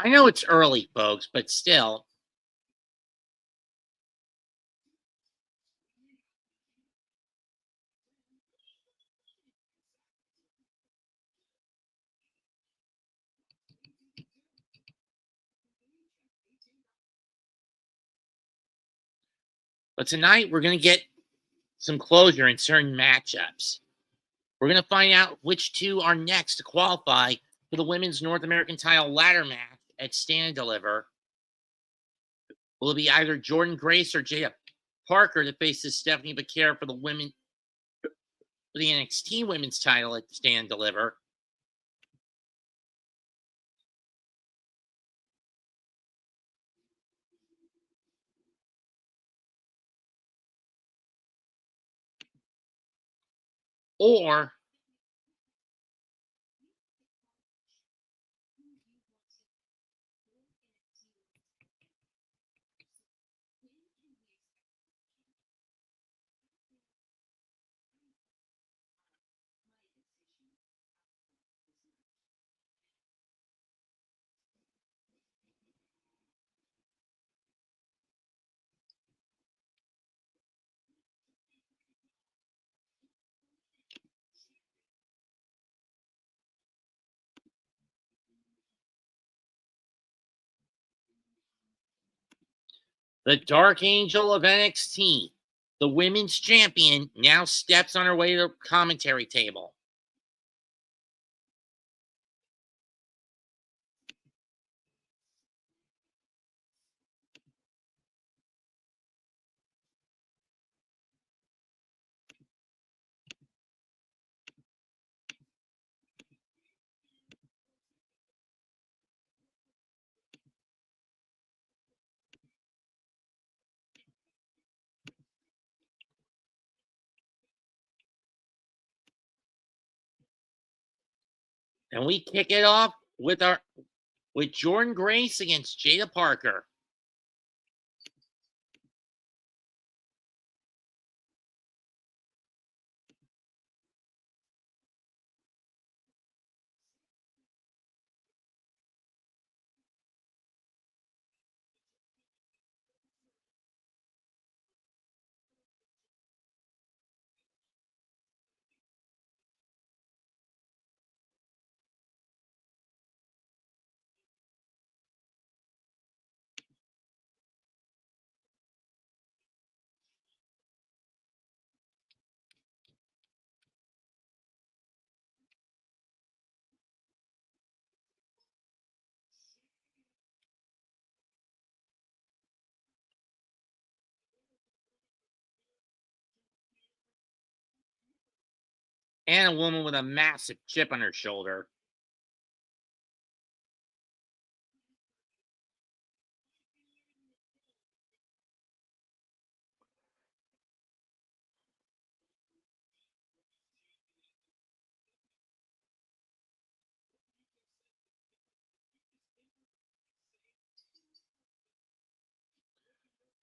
I know it's early, folks, but still. But tonight we're going to get some closure in certain matchups. We're going to find out which two are next to qualify for the women's North American title ladder match at Stand and Deliver. Will it be either Jordan Grace or Jada Parker that faces Stephanie Becerra for the NXT women's title at Stand and Deliver? Or the Dark Angel of NXT, the women's champion, now steps on her way to the commentary table. And we kick it off with Jordan Grace against Jada Parker. And a woman with a massive chip on her shoulder.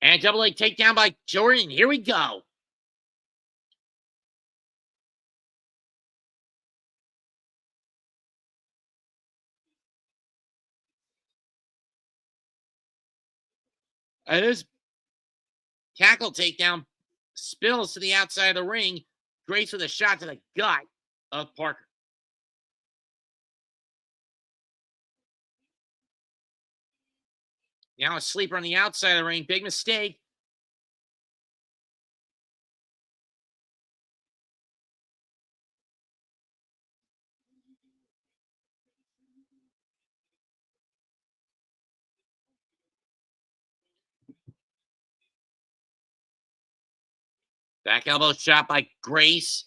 And double leg takedown by Jordan. Here we go. And this tackle takedown spills to the outside of the ring. Grace with a shot to the gut of Parker. Now a sleeper on the outside of the ring. Big mistake. Back elbow shot by Grace.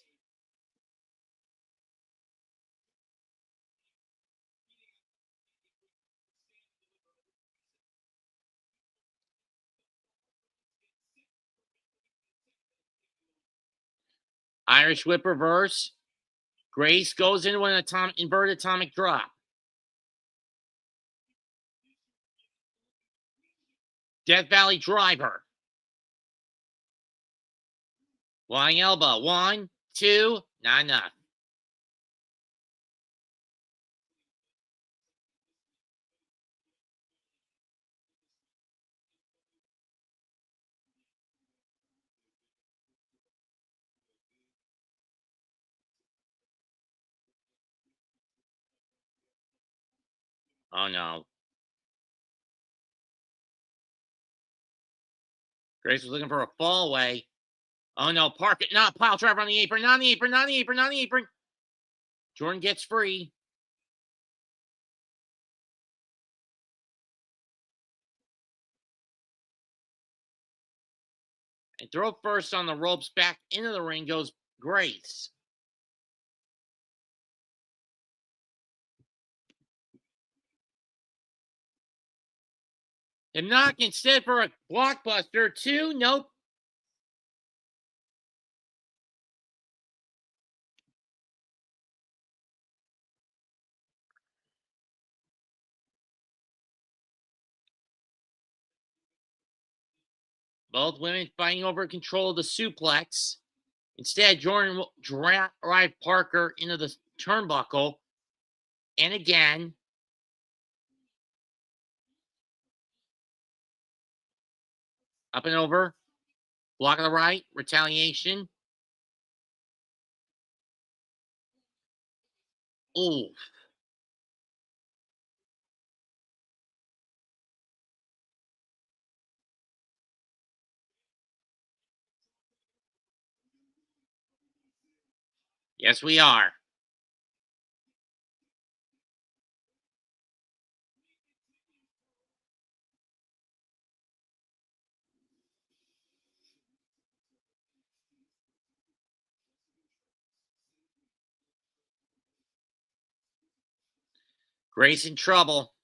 Irish whip reverse. Grace goes into an inverted atomic drop. Death Valley driver. Flying elbow. 1, 2, not enough. Oh, no. Grace was looking for a fall away. Oh, no. Park it. Not pile driver on the apron. Not on the apron. Not on the apron. Not on the apron. Jordan gets free. And throw first on the ropes. Back into the ring goes Grace. And knock instead for a blockbuster. 2. Nope. Both women fighting over control of the suplex. Instead, Jordan will drive Parker into the turnbuckle. And again. Up and over. Block on the right. Retaliation. Oh. Yes, we are. Grace in trouble.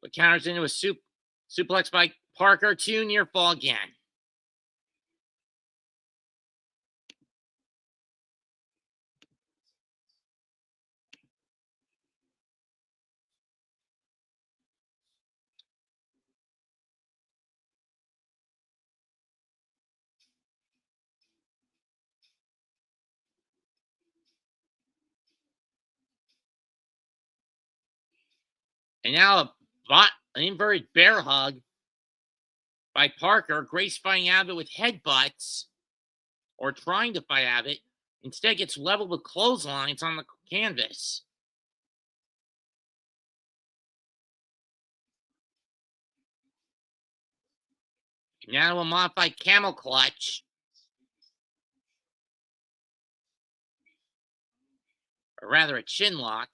But counters into a suplex by Parker. 2. Near fall again. And now an inverted bear hug by Parker. Grace fighting out of it with headbutts. Or trying to fight out of it. Instead gets leveled with clotheslines on the canvas. Now a modified camel clutch. Or rather a chin lock.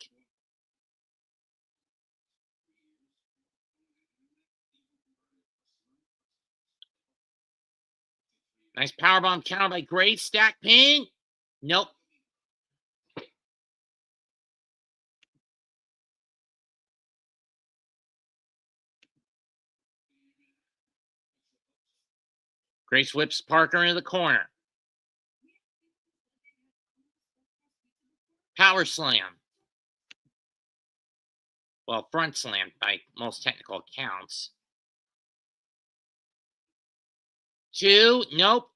Nice powerbomb counter by Grace. Stack pin. Nope. Grace whips Parker into the corner. Power slam. Well, front slam by most technical accounts. 2. Nope.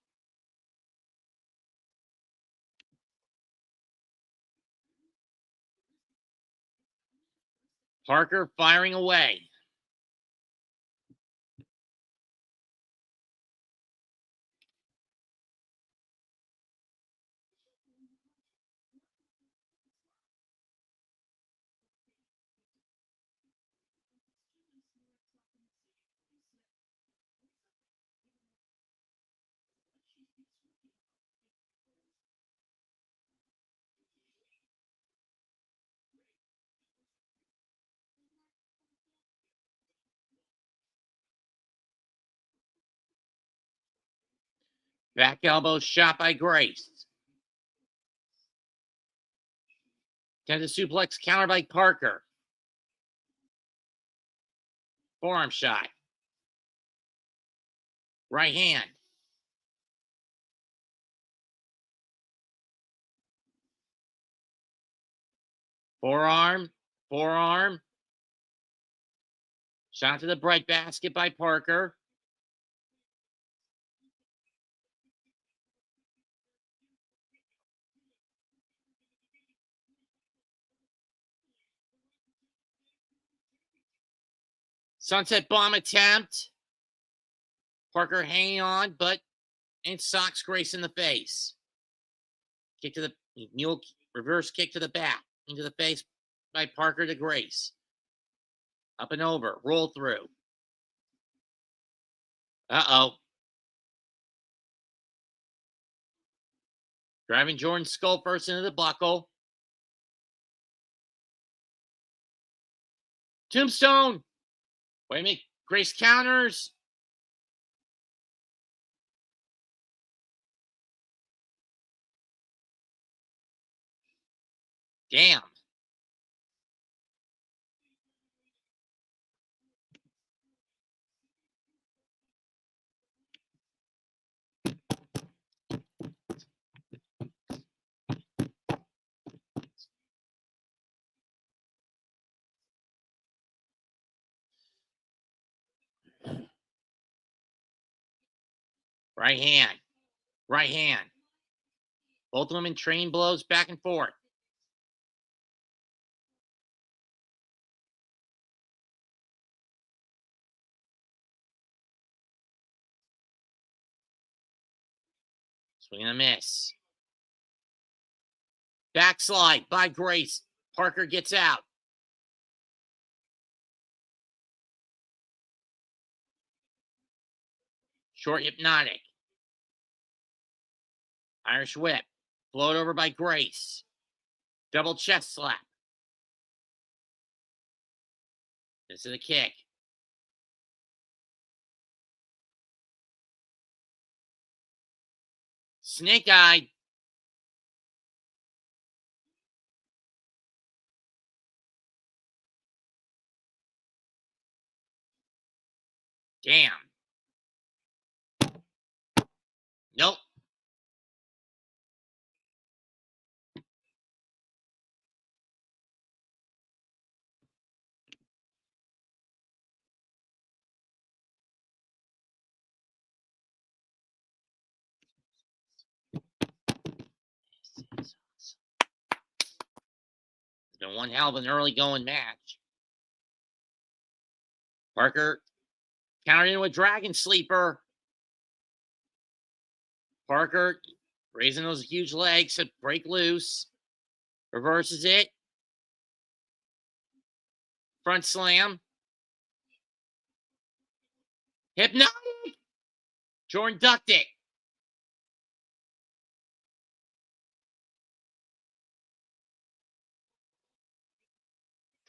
Parker firing away. Back elbow shot by Grace. Tended suplex counter by Parker. Forearm shot. Right hand. Forearm. Forearm. Shot to the bread basket by Parker. Sunset bomb attempt. Parker hanging on, but and socks Grace in the face. Kick to the mule, reverse kick to the back, into the face by Parker to Grace. Up and over, roll through. Uh-oh. Driving Jordan's skull first into the buckle. Tombstone. Wait a minute. Grace counters. Damn. Right hand. Right hand. Both of them in train blows back and forth. Swing and a miss. Backslide by Grace. Parker gets out. Short hypnotic. Irish whip. Float over by Grace. Double chest slap. This is a kick. Snake eye. Damn. Nope. It's been one hell of an early going match. Parker countered into a dragon sleeper. Parker raising those huge legs to break loose. Reverses it. Front slam. Hypnotic. Jordan ducked it.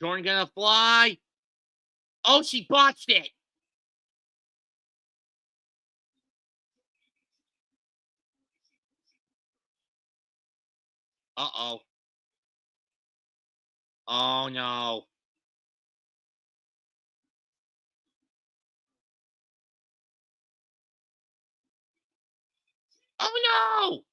Jordan gonna fly. Oh, she botched it. Uh-oh. Oh, no. Oh, no.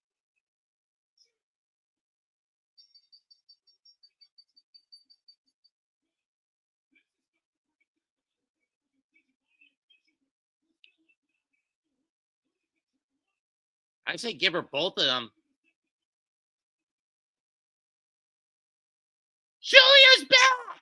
I say give her both of them. Julia's back.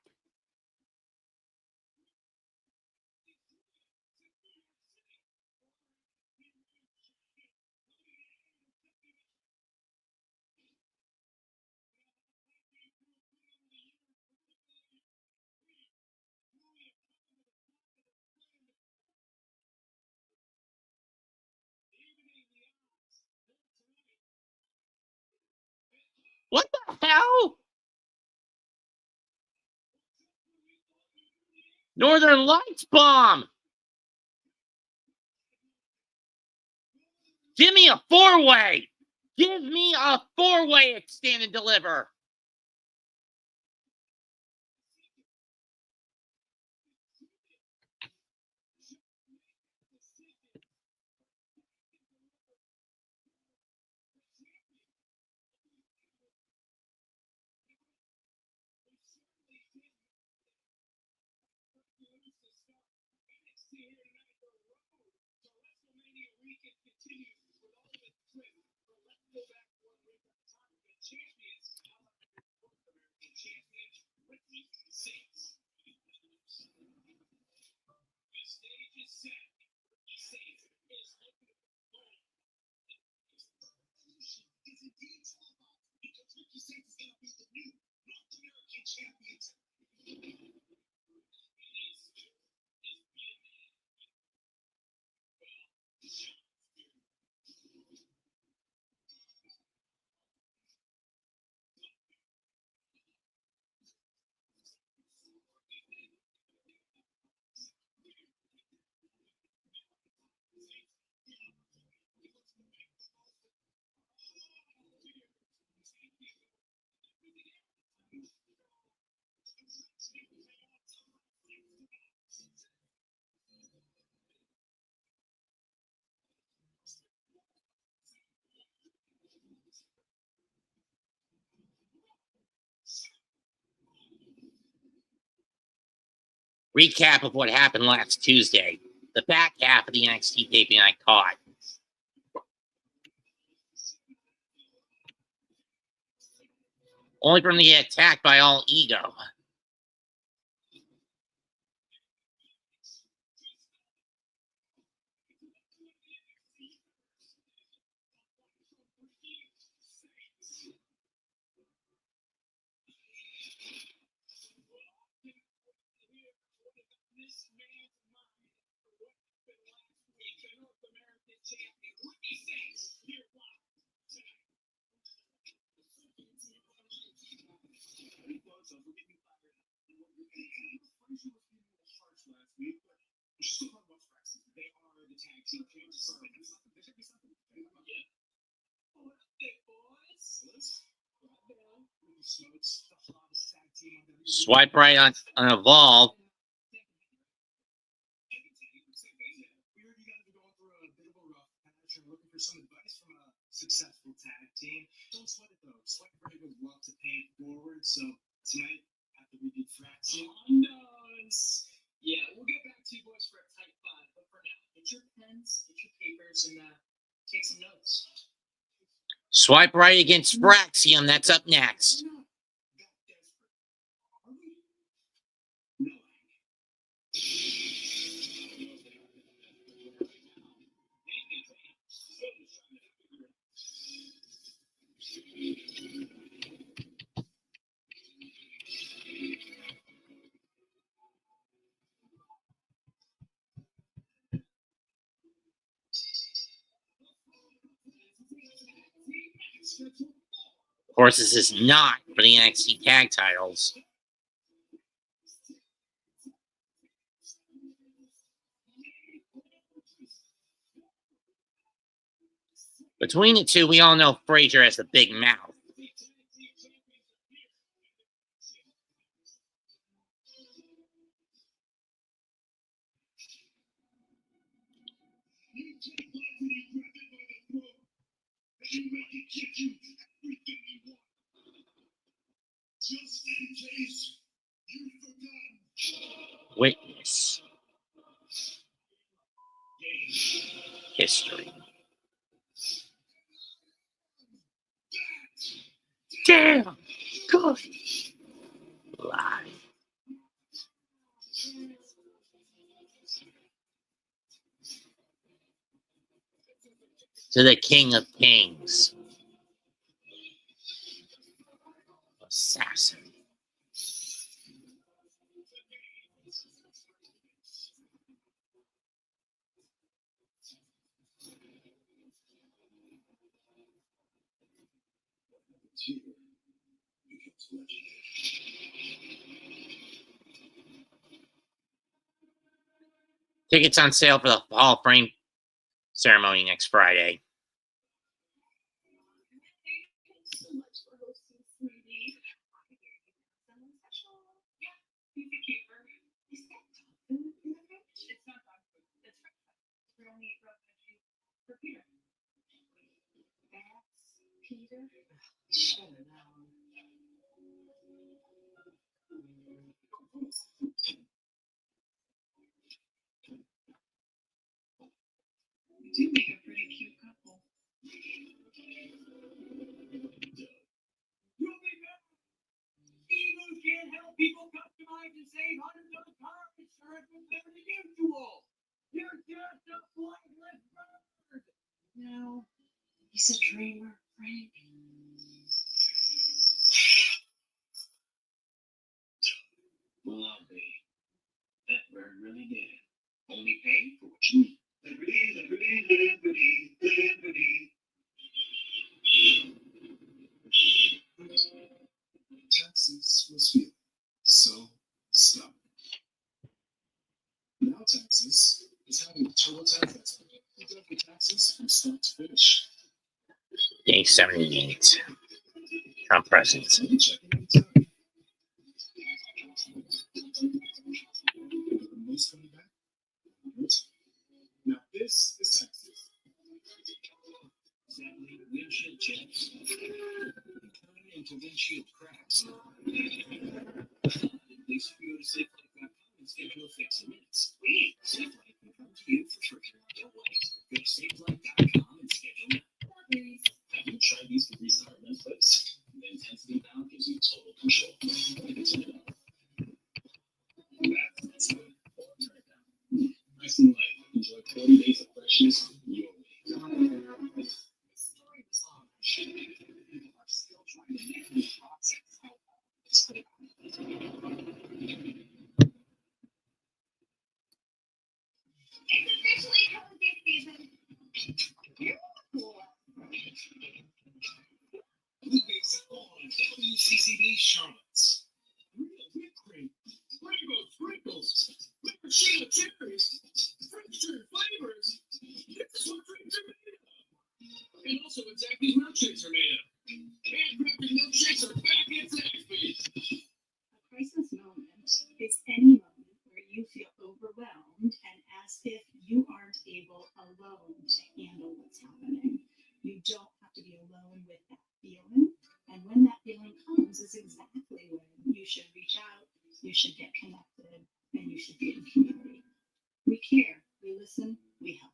What the hell? Northern Lights bomb. Give me a four-way. Give me a four-way at Stand and Deliver. recap of what happened last Tuesday. The back half of the NXT taping I caught. Only for them to get attacked by All Ego. Swipe right on Evolve. Successful tag team. Don't sweat it though. Swipe right would love to pay it forward. So tonight, after we do fraction, yeah, we'll get back to you boys for a tight five. But for now, get your pens, get your papers, and take some notes. Swipe right against Fraxium. That's up next. Of course, this is not for the NXT tag titles. Between the two, we all know Frazier has the big mouth. Witness history. Damn good live. To the King of Kings. Assassin. Tickets on sale for the Hall of Fame ceremony next Friday. Do make a pretty cute couple. Eagles can't help people customize and save hundreds of car insurance with their usual. You're just a flightless bird. No, he's a dreamer, Frank. Lovely. That bird really did. Only pay for what you need. Texas was feeling so stuck. Now Texas is having a total tax festival. You got the taxes from start to finish. Day 78. Trump presidency. Check it anytime. Most coming back. Now this is Texas. Sadly, windshield chips turn into windshield cracks. At least if you go to SafeLife.com and schedule a Charlotte's. Real whipped cream, rainbow sprinkles, maraschino cherries, French flavors. This is what drinks are made of. And also exactly what milkshakes are made of. Handcrafted milkshakes are back in Zaxby's. A crisis moment is any moment where you feel overwhelmed and as if you aren't able alone to handle what's happening. You don't have to be alone with that feeling. And when that feeling comes is exactly when you should reach out, you should get connected, and you should be in community. We care, we listen, we help.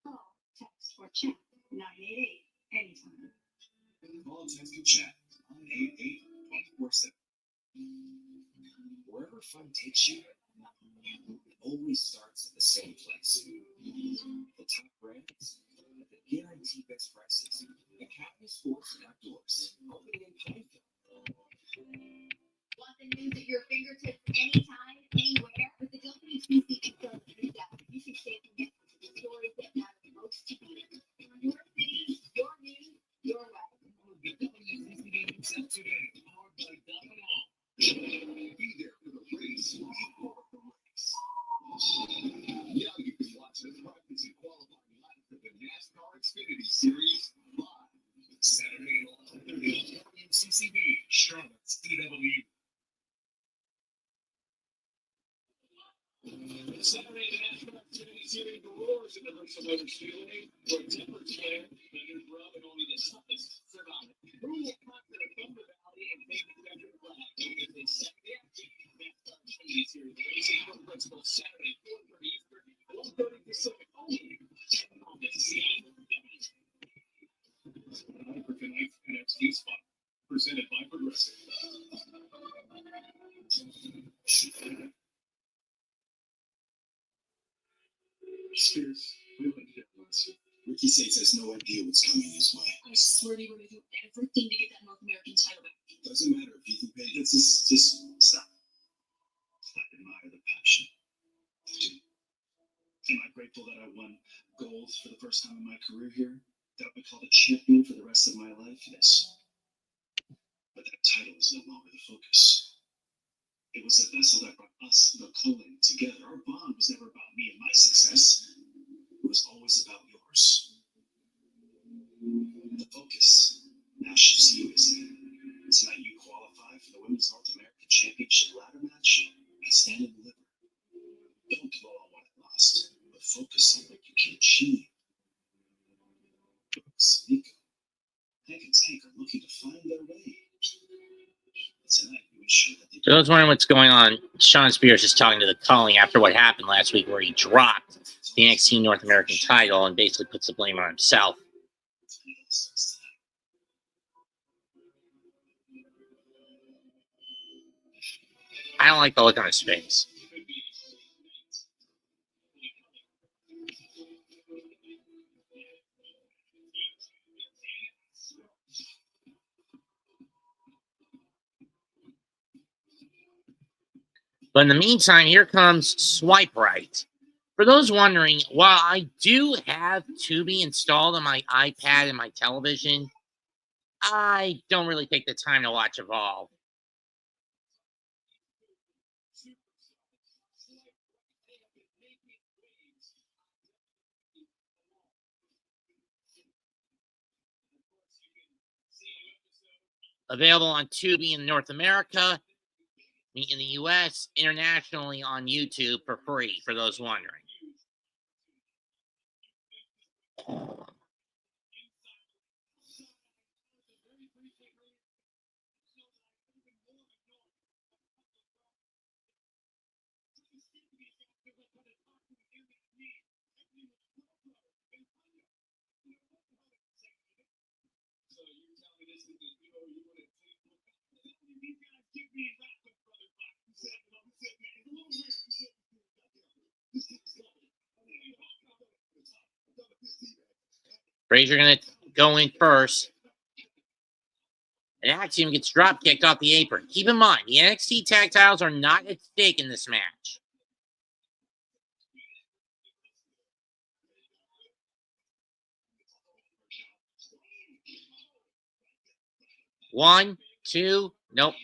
Call, text, or chat 988 anytime. Call, text, and chat 988 24/7. Wherever fun takes you, it always starts at the same place. The top brands, the guaranteed best prices, Academy Sports and Outdoors, opening in Pineville. Want the news at your fingertips anytime, anywhere? With the WTC Excel News app, you should stay connected to the stories that matter most to you. Your city, your news, your way. The WTC News app today, powered by Javon. Be there for the race. Be part of the race. Now you can watch the practice and qualifying laps of the NASCAR Xfinity Series live. Saturday at 11:30 on WCCB, Charlotte's CW. Saturday, the NASCAR Xfinity Series roars in the Bristol Motor Speedway, where Temper's fan, Megan Grubb, and only the toughest survive. Who will conquer the Thunder Valley and take the veteran flag? As they set the action, NASCAR Xfinity Series racing from Bristol Saturday, 4:30 Eastern, 1:30 Pacific only on the CW. Time for tonight's NXT spot, presented by Progressive. Spears, we went to last week. Ricky Sates has no idea what's coming his way. I swear to you, we're going to do everything to get that North American title back. Doesn't matter if Ethan Page. It's just stop. Stop. Admire the passion. Dude, am I grateful that I won gold for the first time in my career here? That I'll be called a champion for the rest of my life? Yes. But that title is no longer the focus. It was the vessel that brought us, the Cullen, together. Our bond was never about me and my success. It was always about yours. The focus now shifts to you, isn't it? Tonight you qualify for the Women's North American Championship ladder match at Stand and Deliver. Don't dwell on what I lost, but focus on what you can achieve. Nico, Hank and Tank are looking to find their way. Tonight you ensure that they For those wondering what's going on, Sean Spears is talking to the Culling after what happened last week where he dropped the NXT North American title and basically puts the blame on himself. I don't like the look on his face. But in the meantime, here comes Swipe Right. For those wondering, while I do have Tubi installed on my iPad and my television, I don't really take the time to watch Evolve. Available on Tubi in North America, in the US, internationally on YouTube for free, for those wondering. Frazier going to go in first. And Axiom gets drop kicked off the apron. Keep in mind, the NXT tag titles are not at stake in this match. One, two, Nope.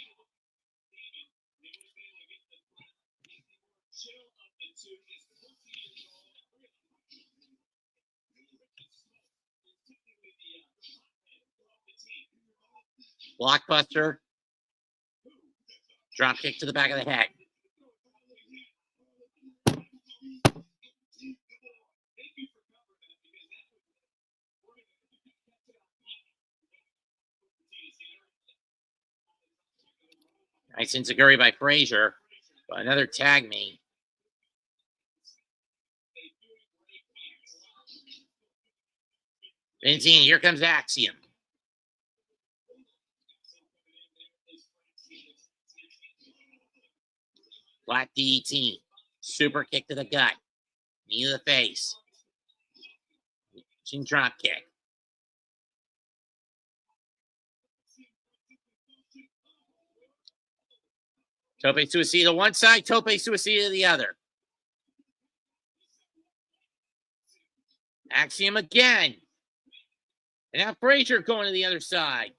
Blockbuster. Drop kick to the back of the head. Nice enziguri by Frazier. But another tag me. Benzine, here comes Axiom. Flat DT. Super kick to the gut. Knee to the face. Chin drop kick. Tope Suicida one side, Tope Suicida the other. Axiom again. And now Frazier going to the other side.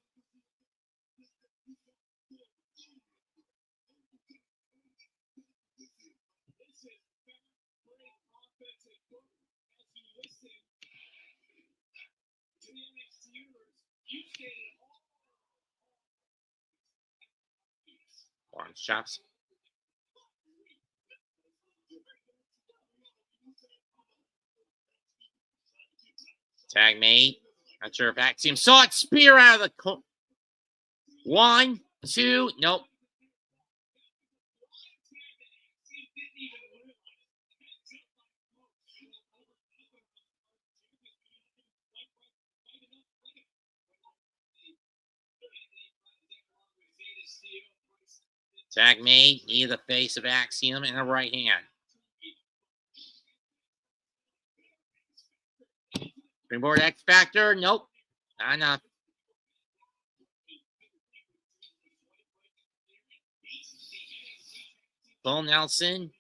Arm chops. Tag made. Not sure if Axiom saw it. Spear out of the... 1, 2, nope. Tag made. Knee to the face of Axiom in the right hand. Springboard X Factor. Nope. Not enough. Bull Nelson.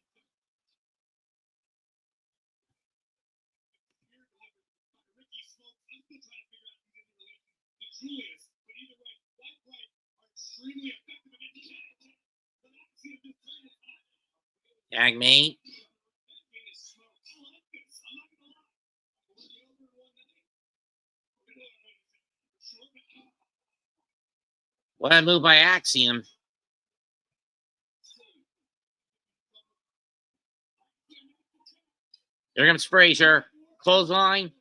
Tag made. What a move by Axiom. Here comes Frazier. Clothesline.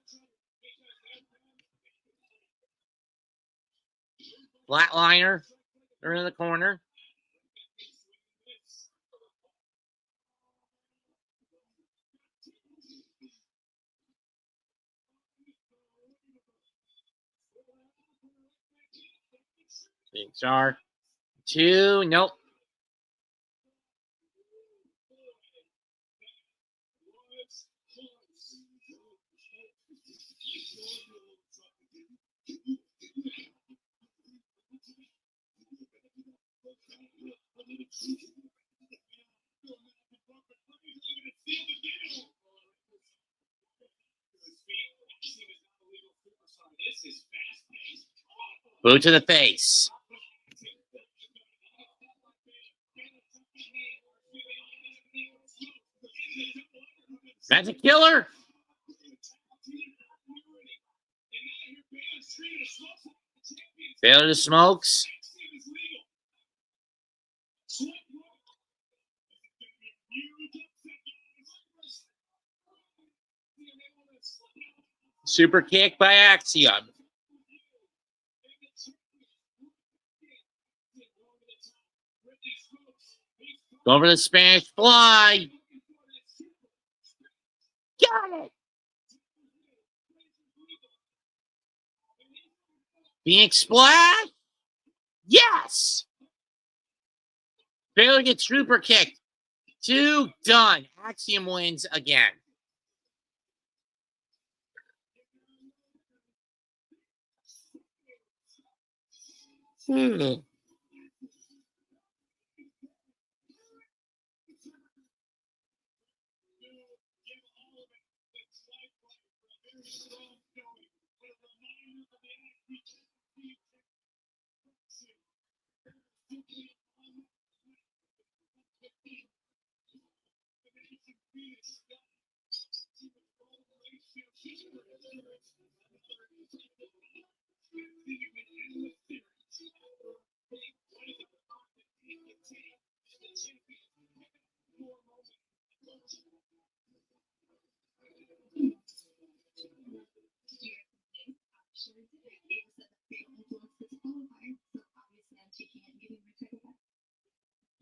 Flatliner. They're in the corner. Big star. 2. Nope. Boot to the face. Magic Killer. Failure to smokes. Super kick by Axiom. Go for the Spanish fly. Got it. Phoenix splash. Yes. Baylor gets super kicked. 2 done. Axiom wins again.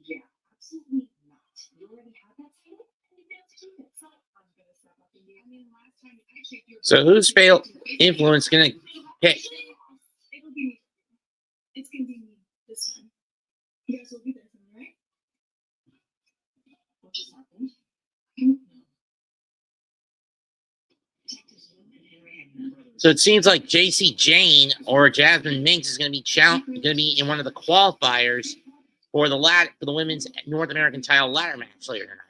Yeah, absolutely not. You already have that skill, and you have to do it. So I'm gonna step up and do. I mean, last time I checked your. So who's fail influence gonna pick? It'll be me. It's gonna be me this time. You guys will be there for me, right? What just happened? I don't know. Detectives Lou and Henry had met. So it seems like JC Jane or Jasmine Minks is gonna be in one of the qualifiers for the women's North American title ladder match later tonight.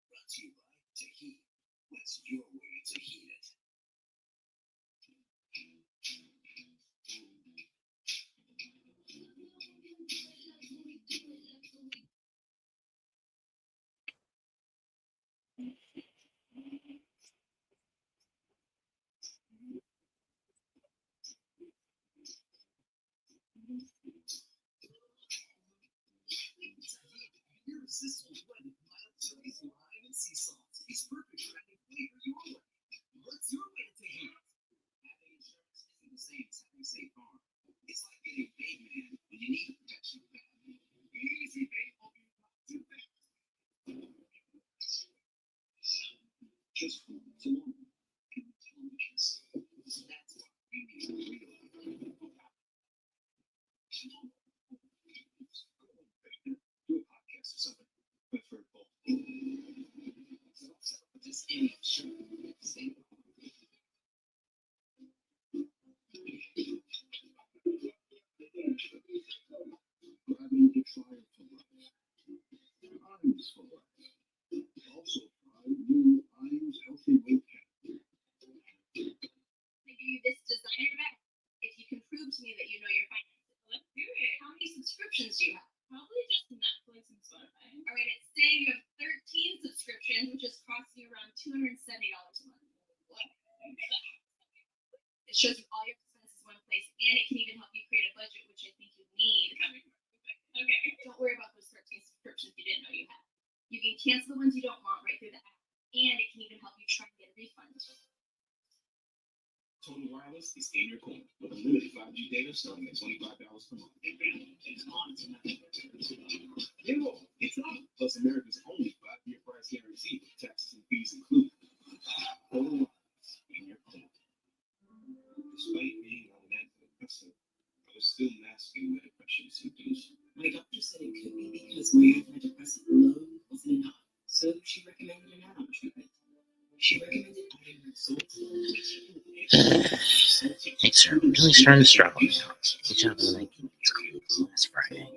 Brought to you by Tahiti. What's your way to heat it? Irresistible blend of mild chilies, lime, and sea salt. It's perfect for any flavor you want. What's your way to Tahiti? Having insurance isn't the same as having State Farm. It's like getting paid, man, when you need a protection plan. Easy pay will be too fast. Just for too long. Intelligence. That's what you need to realize. Do a podcast or something. I've heard both. So just any show. State Farm. Grabbing the trial for life. Iams for life. Also try new Iams Healthy Weight Cap. I give you this designer bag if you can prove to me that you know your finances. Let's do it. How many subscriptions do you have? Probably just Netflix and Spotify. All right, it's saying you have 13 subscriptions, which is costing you around $270 a month. What? It shows you all your expenses in one place, and it can even help you create a budget, which I think you need. Okay. Don't worry about those 13 subscriptions you didn't know you had. You can cancel the ones you don't want right through the app, and it can even help you try and get a refund. Total Wireless is in your corner with unlimited 5G data starting at $25 per month. It's on tonight. Bingo! It's on. Plus America's only 5-year price guarantee with taxes and fees included. Total Wireless in your corner. Despite being on an antidepressant, I was still masking the depression symptoms. My doctor said it could be because my antidepressant alone wasn't enough, so she recommended an add-on treatment. She recommended adding Rexulti. Thanks, sir. Really starting to struggle now. Good job of making these calls last Friday.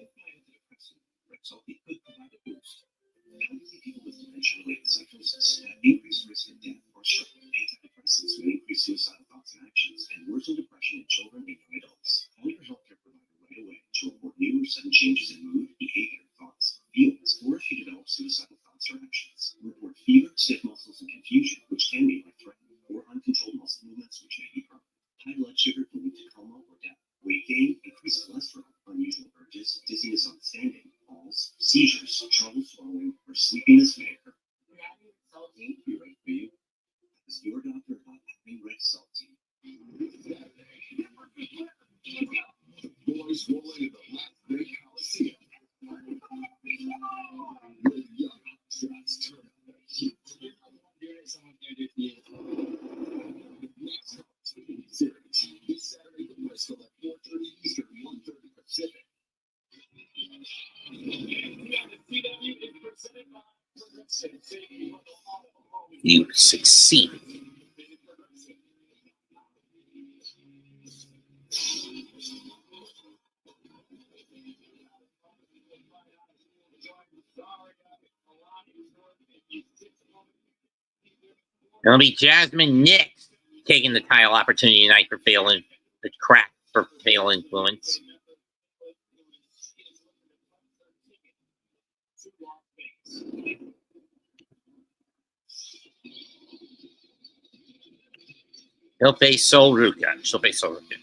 Rexulti could provide a boost. Elderly people with dementia-related psychosis have increased risk of death or stroke. Antidepressants may increase suicidal thoughts and actions and worsen depression in children and young adults. Call your healthcare provider right away to report new or sudden changes in mood, behavior, thoughts, feelings, or if you develop suicidal thoughts or actions. Report fever, stiff muscles, and confusion, which can be life-threatening, or uncontrolled muscle movements, which may be permanent. High blood sugar can lead to coma or death. Weight gain, increased cholesterol, unusual urges, dizziness on standing, falls, seizures, trouble swallowing, or sleepiness may occur. Adding Rexulti. Be right for you. Ask your doctor about having Rexulti. The boys roll into the last great Coliseum. With young shots turn up the heat. Next series this Saturday from Bristol at 4:30 Eastern, 1:30 Pacific. You succeed. It'll be Jasmine Nix taking the title opportunity tonight for failing the crack for fatal influence. He'll face Sol Ruka. She'll face Sol Ruka.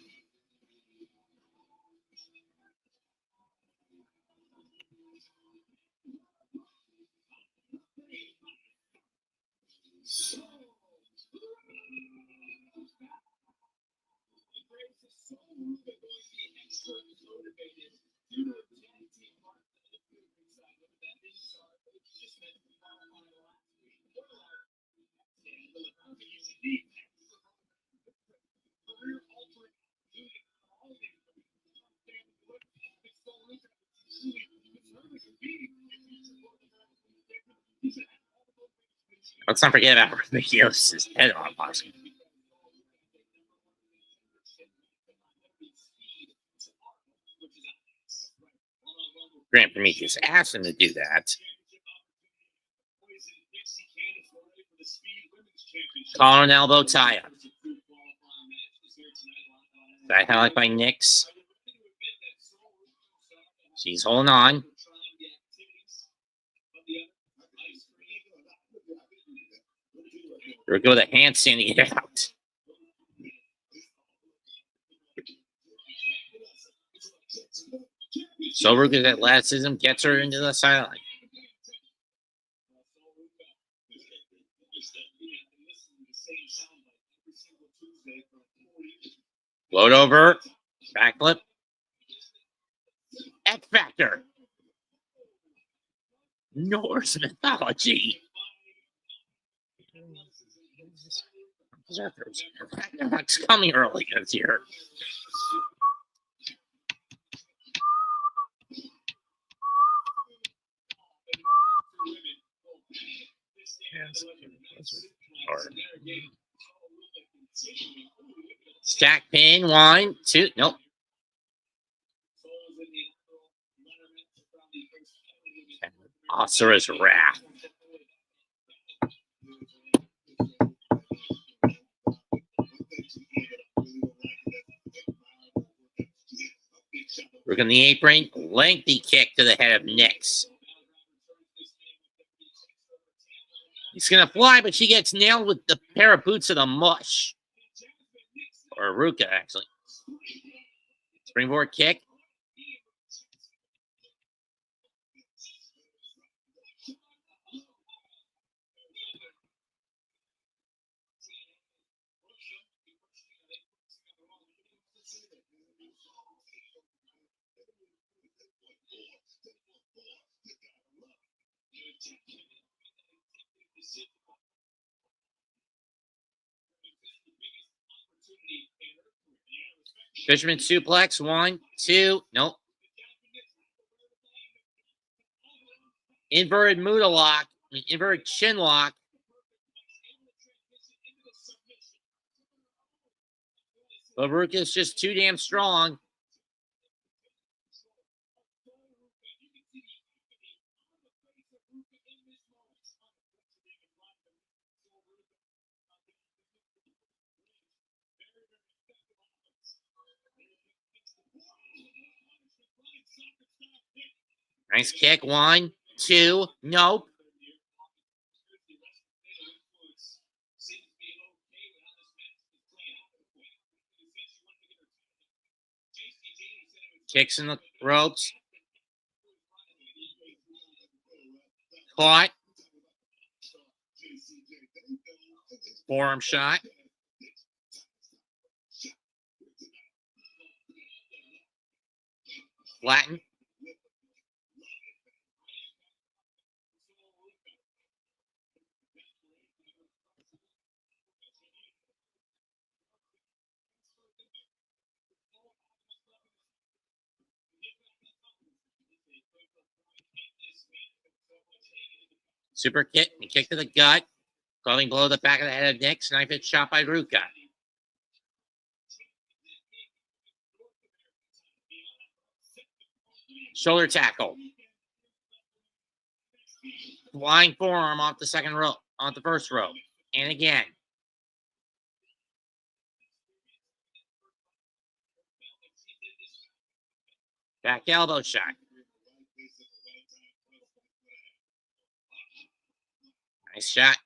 Let's not forget about Ridiculous's head on possible. Grant Prometheus asked him to do that. Collar and elbow tie-up. That highlight by Nyx. She's holding on. We'll go with a handstand to get out. So Ruka's athleticism gets her into the sideline. Float over. Backflip. X Factor. Norse mythology. Ragnarok's coming early this year. Stack pin, 1, 2, nope. Osir's Wrath. Work on the apron, lengthy kick to the head of Nyx. He's going to fly, but she gets nailed with the pair of boots of the mush. Or Ruka, actually. Springboard kick. Fisherman suplex, 1, 2, nope. Inverted Muda lock, inverted chin lock. But Ruka's just too damn strong. Nice kick, 1, 2, nope. Kicks in the ropes. Caught. Forearm shot. Flatten. Super kick and kick to the gut. Going below the back of the head of Nyx. Knife hit shot by Ruka. Shoulder tackle. Flying forearm off the second rope, off the first rope. And again. Back elbow shot. Nice shot.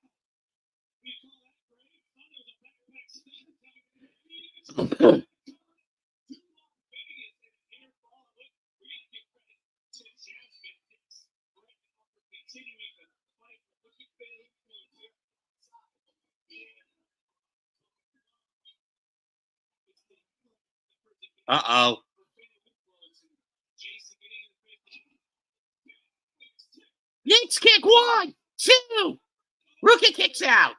Uh-oh. Knicks kick 1, 2. Ruka kicks out.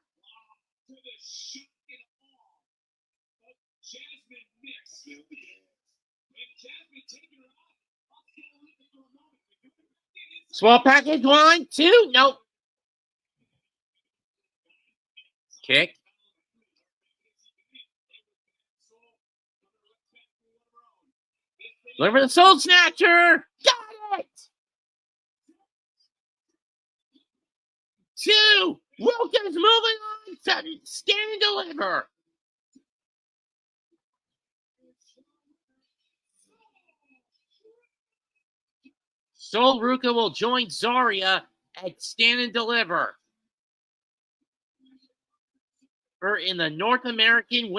Small package 1, 2. Nope. Kick. Look for the Soul Snatcher. Got it. 2. Wilkins moving on to stand and deliver. Sol Ruka will join Zarya at stand and deliver. Or in the North American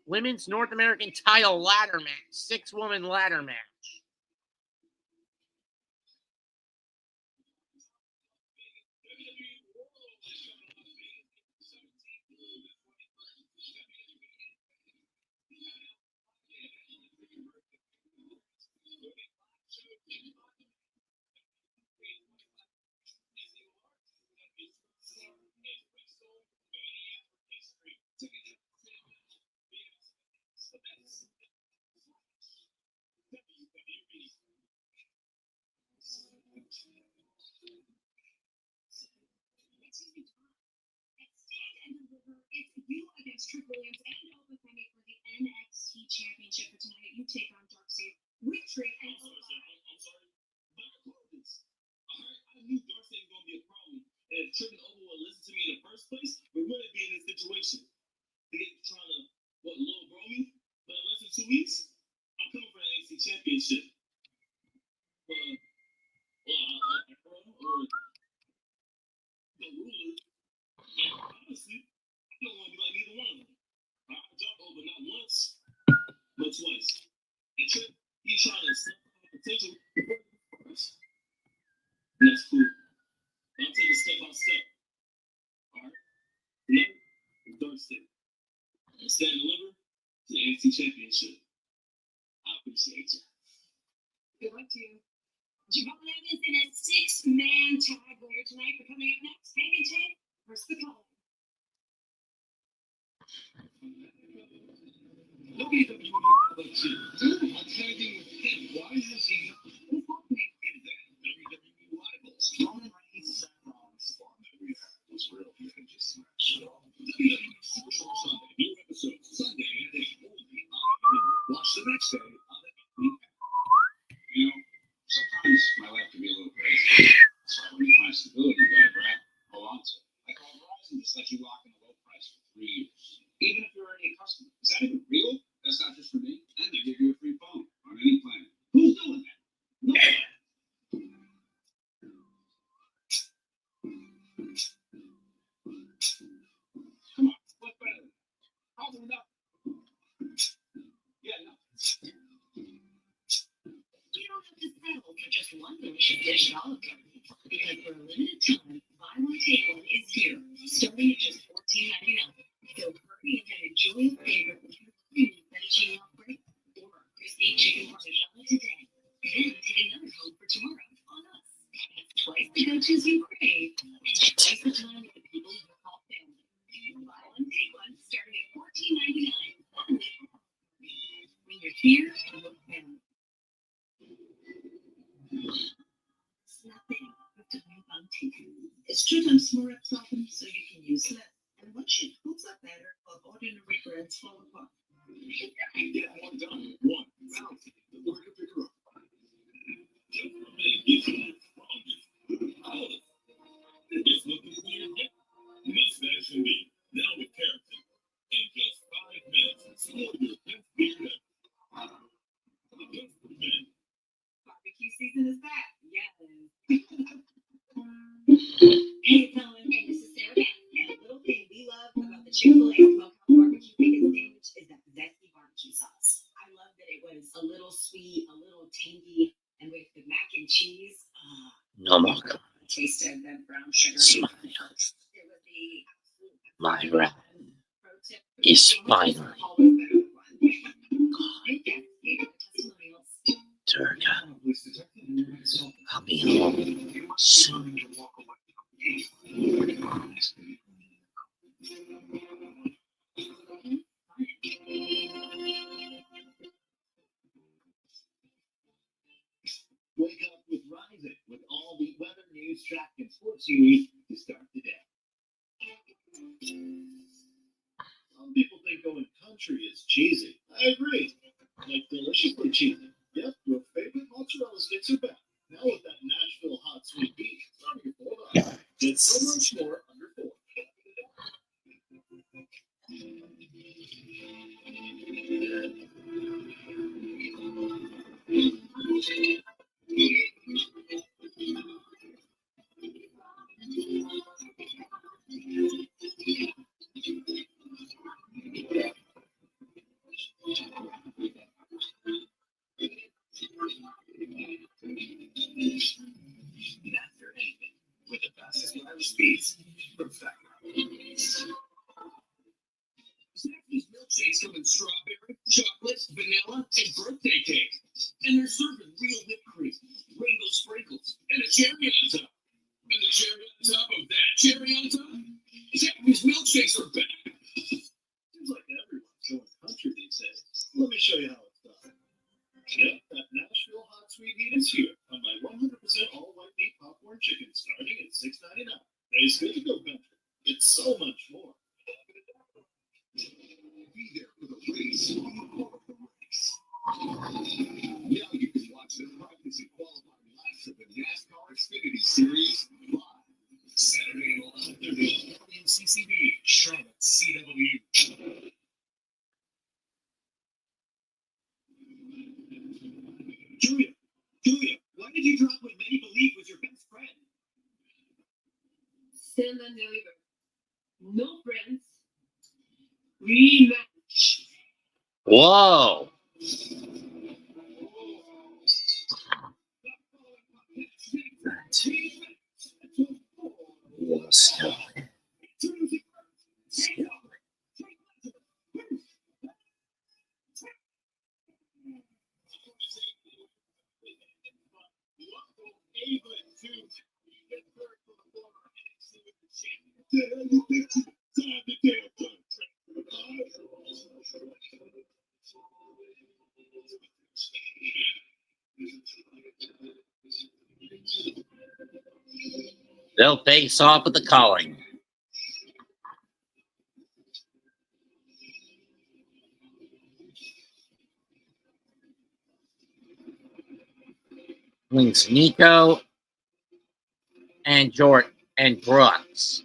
Women's North American title ladder match, 6-woman ladder match. Trick Williams and Elba Femi for the NXT Championship for tonight. You take on Darcy with Trick and I'm sorry. I knew Darcy ain't gonna be a problem. And if Trick and Elba would listen to me in the first place, we wouldn't be in this situation. They trying to low bro me, but in less than 2 weeks, I'm coming for the NXT Championship. Or the ruler. And honestly, I don't want to be like neither one of them. I jumped over not once, but twice. And Trick, he's trying to snap the potential. And that's cool. I'll take it step by step. Alright? Tonight, Thursday. Stand and deliver to the NXT Championship. I appreciate you. good luck to you. Javon is in a 6-man tag later tonight. For coming up next, Hanging Tank versus the Column. Nobody WWE but you. Dude, I'm tagging with him. Why is he not? What's happening? In that WWE rivals? Roman Reigns sat on Spawn that we had was real. You can just smash it off. WWE Superstar Sunday. New episodes Sunday and only on. Watch the next day on the You know, sometimes my life can be a little crazy. So when you find stability, you gotta hold on to it. I call Verizon just let you lock in a low price for 3 years. Even if you're already a customer. Is that even real? That's not just for me. And they give you a free phone on any plan. Who's doing that? No. Come on, what's better? How's it up? Yeah, no. You don't have to settle for just one delicious dish at Olive Garden. Because for a limited time, buy one, take one is here, starting at just $14.99. So hurry and enjoy your favorite fettuccine Alfredo or crispy chicken parmigiana today. Then take another home for tomorrow on us. It's twice the go-tos you crave, and twice the time with the people you call family. Buy one, take one, starting at $14.99. When you're here, look family. Snapping with the new bounty. It's 2 times more absorbent so you can use less. And what shit hooks up better while ordinary breads fall apart? Get one done. One. Bounty. The market picker up. Just for a minute. Get you from Olive. It's looking for your hit. Mustache and me. Now with character. In just 5 minutes, score your best beer ever. Just for men. was a little sweet, a little tangy, and with the mac and cheese, No more I tasted the brown sugar. smiles. It was the absolute My ride pro tip. is finally Always better than one. You get the testimonials. turned up. I'll be home soon. Wake up with Rise It with all the weather, news, traffic, and sports you need to start the day. Some people think going country is cheesy. I agree. Like deliciously cheesy. Yep, your favorite mozzarella sticks are back. Now with that Nashville hot sweet beef, starting at $4. Get so much more under $4. After anything, with the fastest wireless speeds from Factor. Snappy's milkshakes come in strawberry, chocolate, vanilla, and birthday cake. And they're serving real whipped cream, rainbow sprinkles, and a cherry on top. And the cherry on top of that cherry on top? Snappy's milkshakes are back. Seems like everyone's going country these days. Let me show you how it's done. Yep, that Nashville hot sweet heat is here on my 100% all white meat popcorn chicken starting at $6.99. Tastes good to go country. It's so much more. Be there for the race. Be part of the race. Now you can watch the practice and qualifying laps of the NASCAR Xfinity Series live. Saturday at 11:30 on CCB, Charlotte CW. Julia, why did you drop what many believe was your best friend? Stand and deliver. No friends. Rematch. Whoa. Still. They'll face off with the calling. Links Nico and Jordan and Brooks.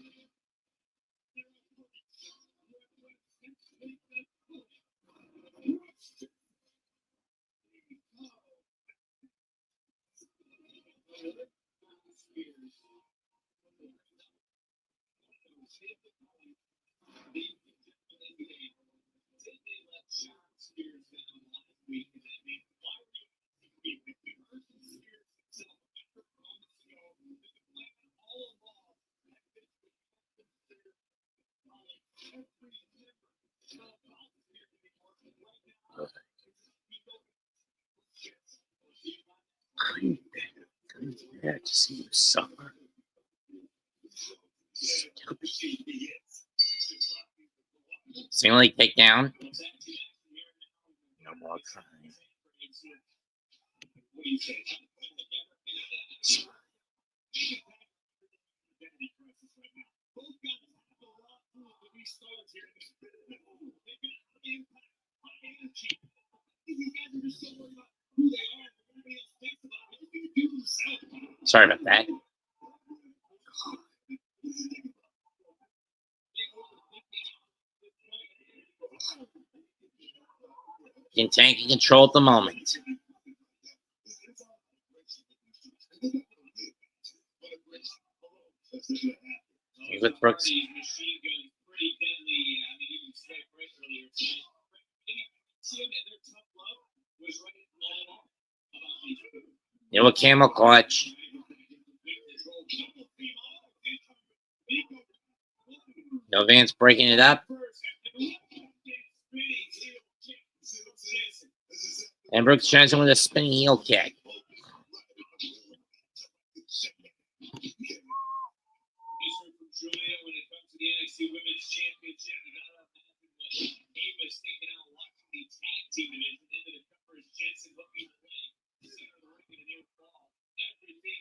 Couldn't bear to see you suffer. Stupid. Seemingly take down. No more crying. Sorry about that. In taking control at the moment. With Brooks. a camel clutch. No Vance breaking it up. And Brooks Jensen with a spinning heel kick.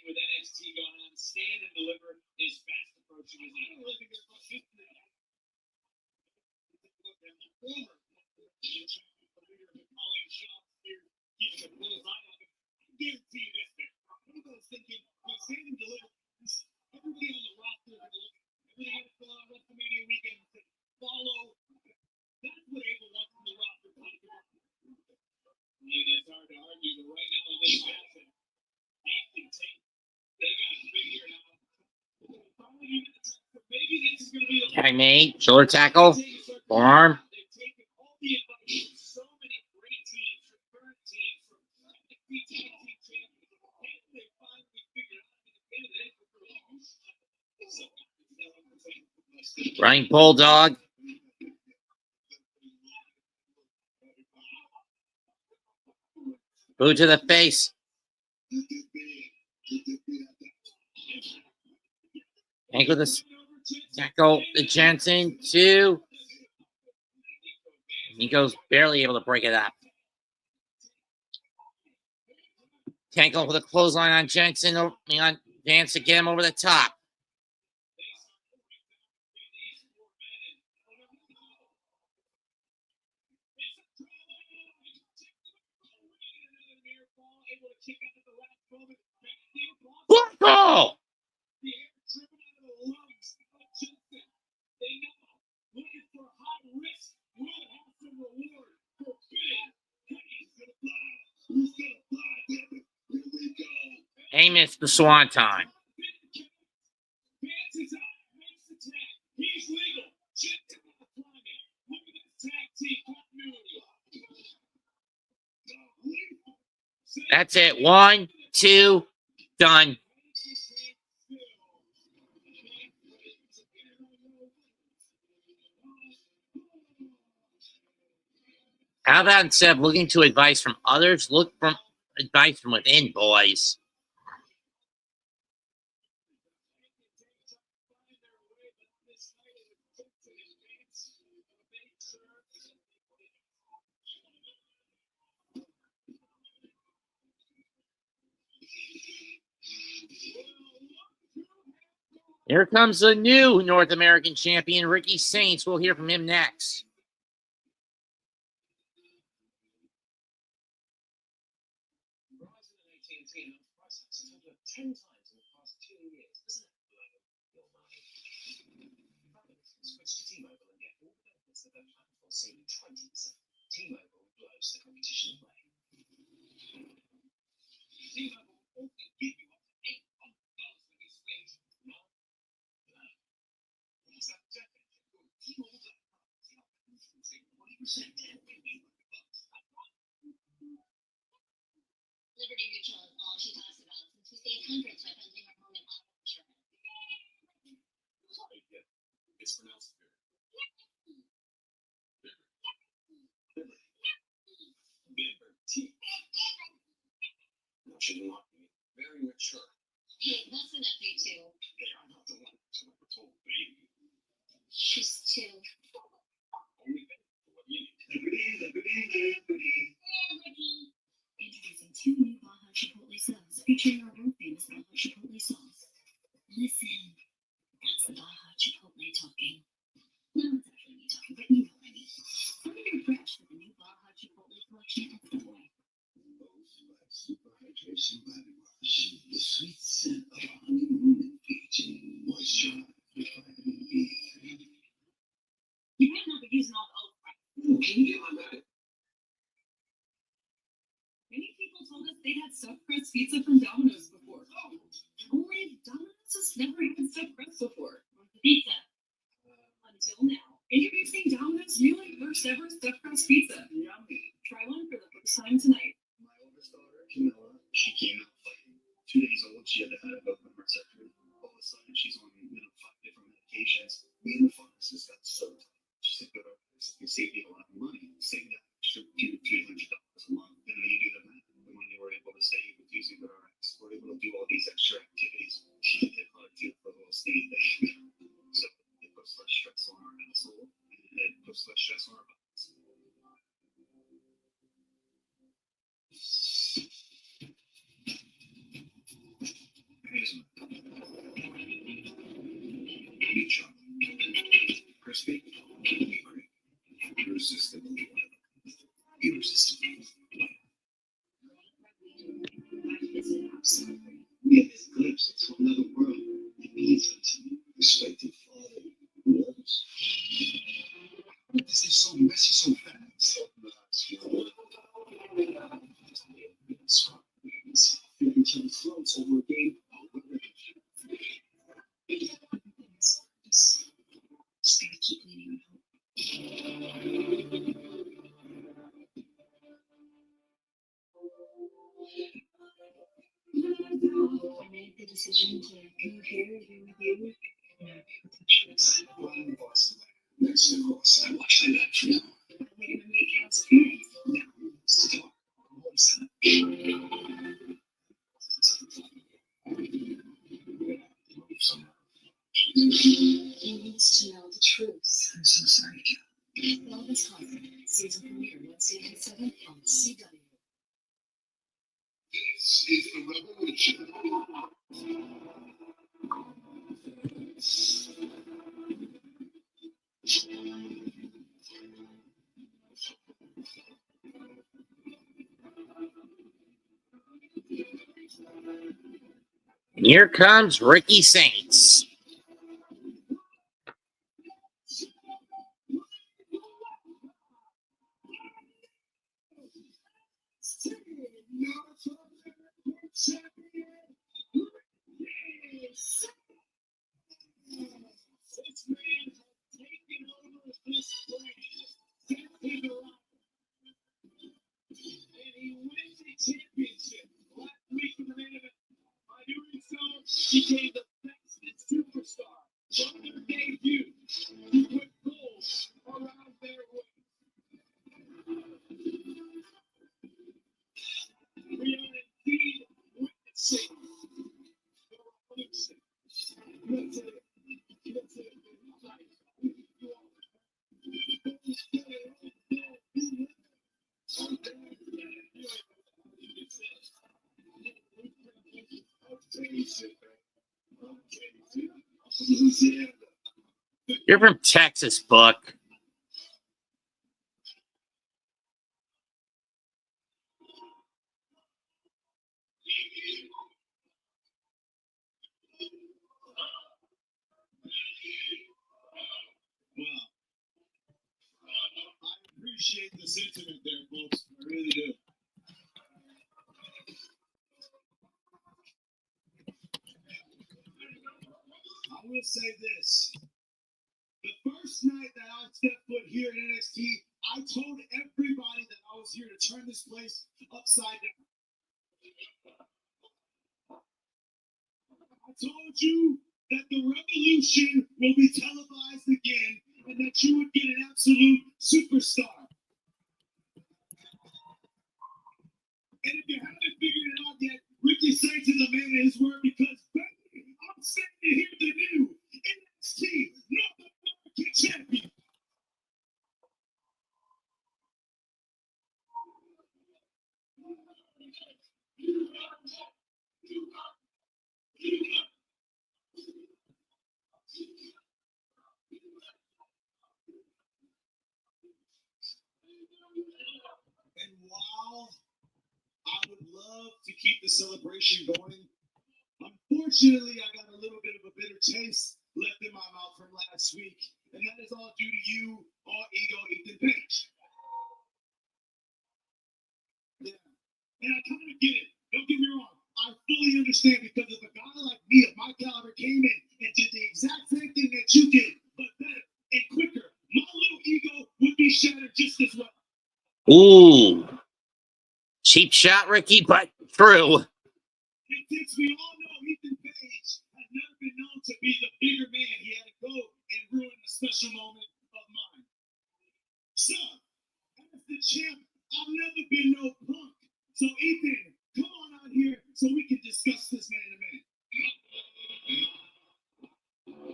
With NXT going on, stand and deliver is fast approaching his end. Tag mate, shoulder tackle, forearm. Running bulldog. Boot to the face. Ankle the tackle the Jensen, 2. Nico's barely able to break it up. Tankle with a clothesline on Jensen, on Vance to get him over the top. Whoa! He missed the swanton. That's it. 1, 2, done. How about instead of looking to advice from others, look for advice from within, boys? Here comes the new North American champion, Ricky Saints. We'll hear from him next. Liberty Mutual is all she talks about since we saved hundreds by funding our home and auto insurance. It's pronounced no, she didn't want me. Very mature. Hey, that's a nephew too. Hey, I'm not the one who ever told baby. She's 2. Only baby. What you need. Introducing 2 new Baja Chipotle subs featuring our world famous Baja Chipotle sauce. Listen, that's the Baja Chipotle talking. No, it's actually me talking, but you know what I mean. Something refreshed with the new Baja Chipotle collection at Subway. Super hydration body wash. The sweet scent of honeymoon aging moisture with vitamin B3. You might not be using all the old crap. Can you get my back? Many people told us they'd had stuffed crust pizza from Domino's before. Only Domino's has never eaten stuffed crust before. Pizza. Until now. Introducing Domino's new and first ever stuffed crust pizza. Yummy. Try one for the first time tonight. My oldest daughter, Camilla, she came out fighting sorry. We had this glimpse into another world. It means something. Respected father. Yes. This is so messy, so fast. Feeling each other's throats over a game. Just gotta keep leaning on hope. I made the decision to come here with you. One boss next to cross. I watch that for now. I'm waiting on the account's parents. Now, it's the talk. Voice. He needs to know the truth. I'm so sorry, Cal. Love is Hard, season premiere Wednesday, May 7th on CW. This is the revolution. Here comes Ricky Saints. He became the fastest superstar from their debut. He put goals around their way. We are indeed witnessing the revolution. That's it. That's it. You're from Texas, Buck. Well, I appreciate the sentiment there, folks. I really do. I will say this. The first night that I stepped foot here in NXT, I told everybody that I was here to turn this place upside down. I told you that the revolution will be televised again and that you would get an absolute superstar. And if you haven't figured it out yet, Ricky Saints is a man of his word because, baby, I'm standing here the new NXT North American champion. And while I would love to keep the celebration going, unfortunately, I got a little bit of a bitter taste left in my mouth from last week, and that is all due to you, all ego Ethan Page. Yeah, and I kind of get it. Don't get me wrong. I fully understand because if a guy like me of my caliber came in and did the exact same thing that you did, but better and quicker, my little ego would be shattered just as well. Ooh. Cheap shot, Ricky, but true. And since we all know Ethan Page has never been known to be the bigger man, he had to go and ruin a special moment of mine. So, as the champ, I've never been no punk. So, Ethan, come on out here so we can discuss this man to man.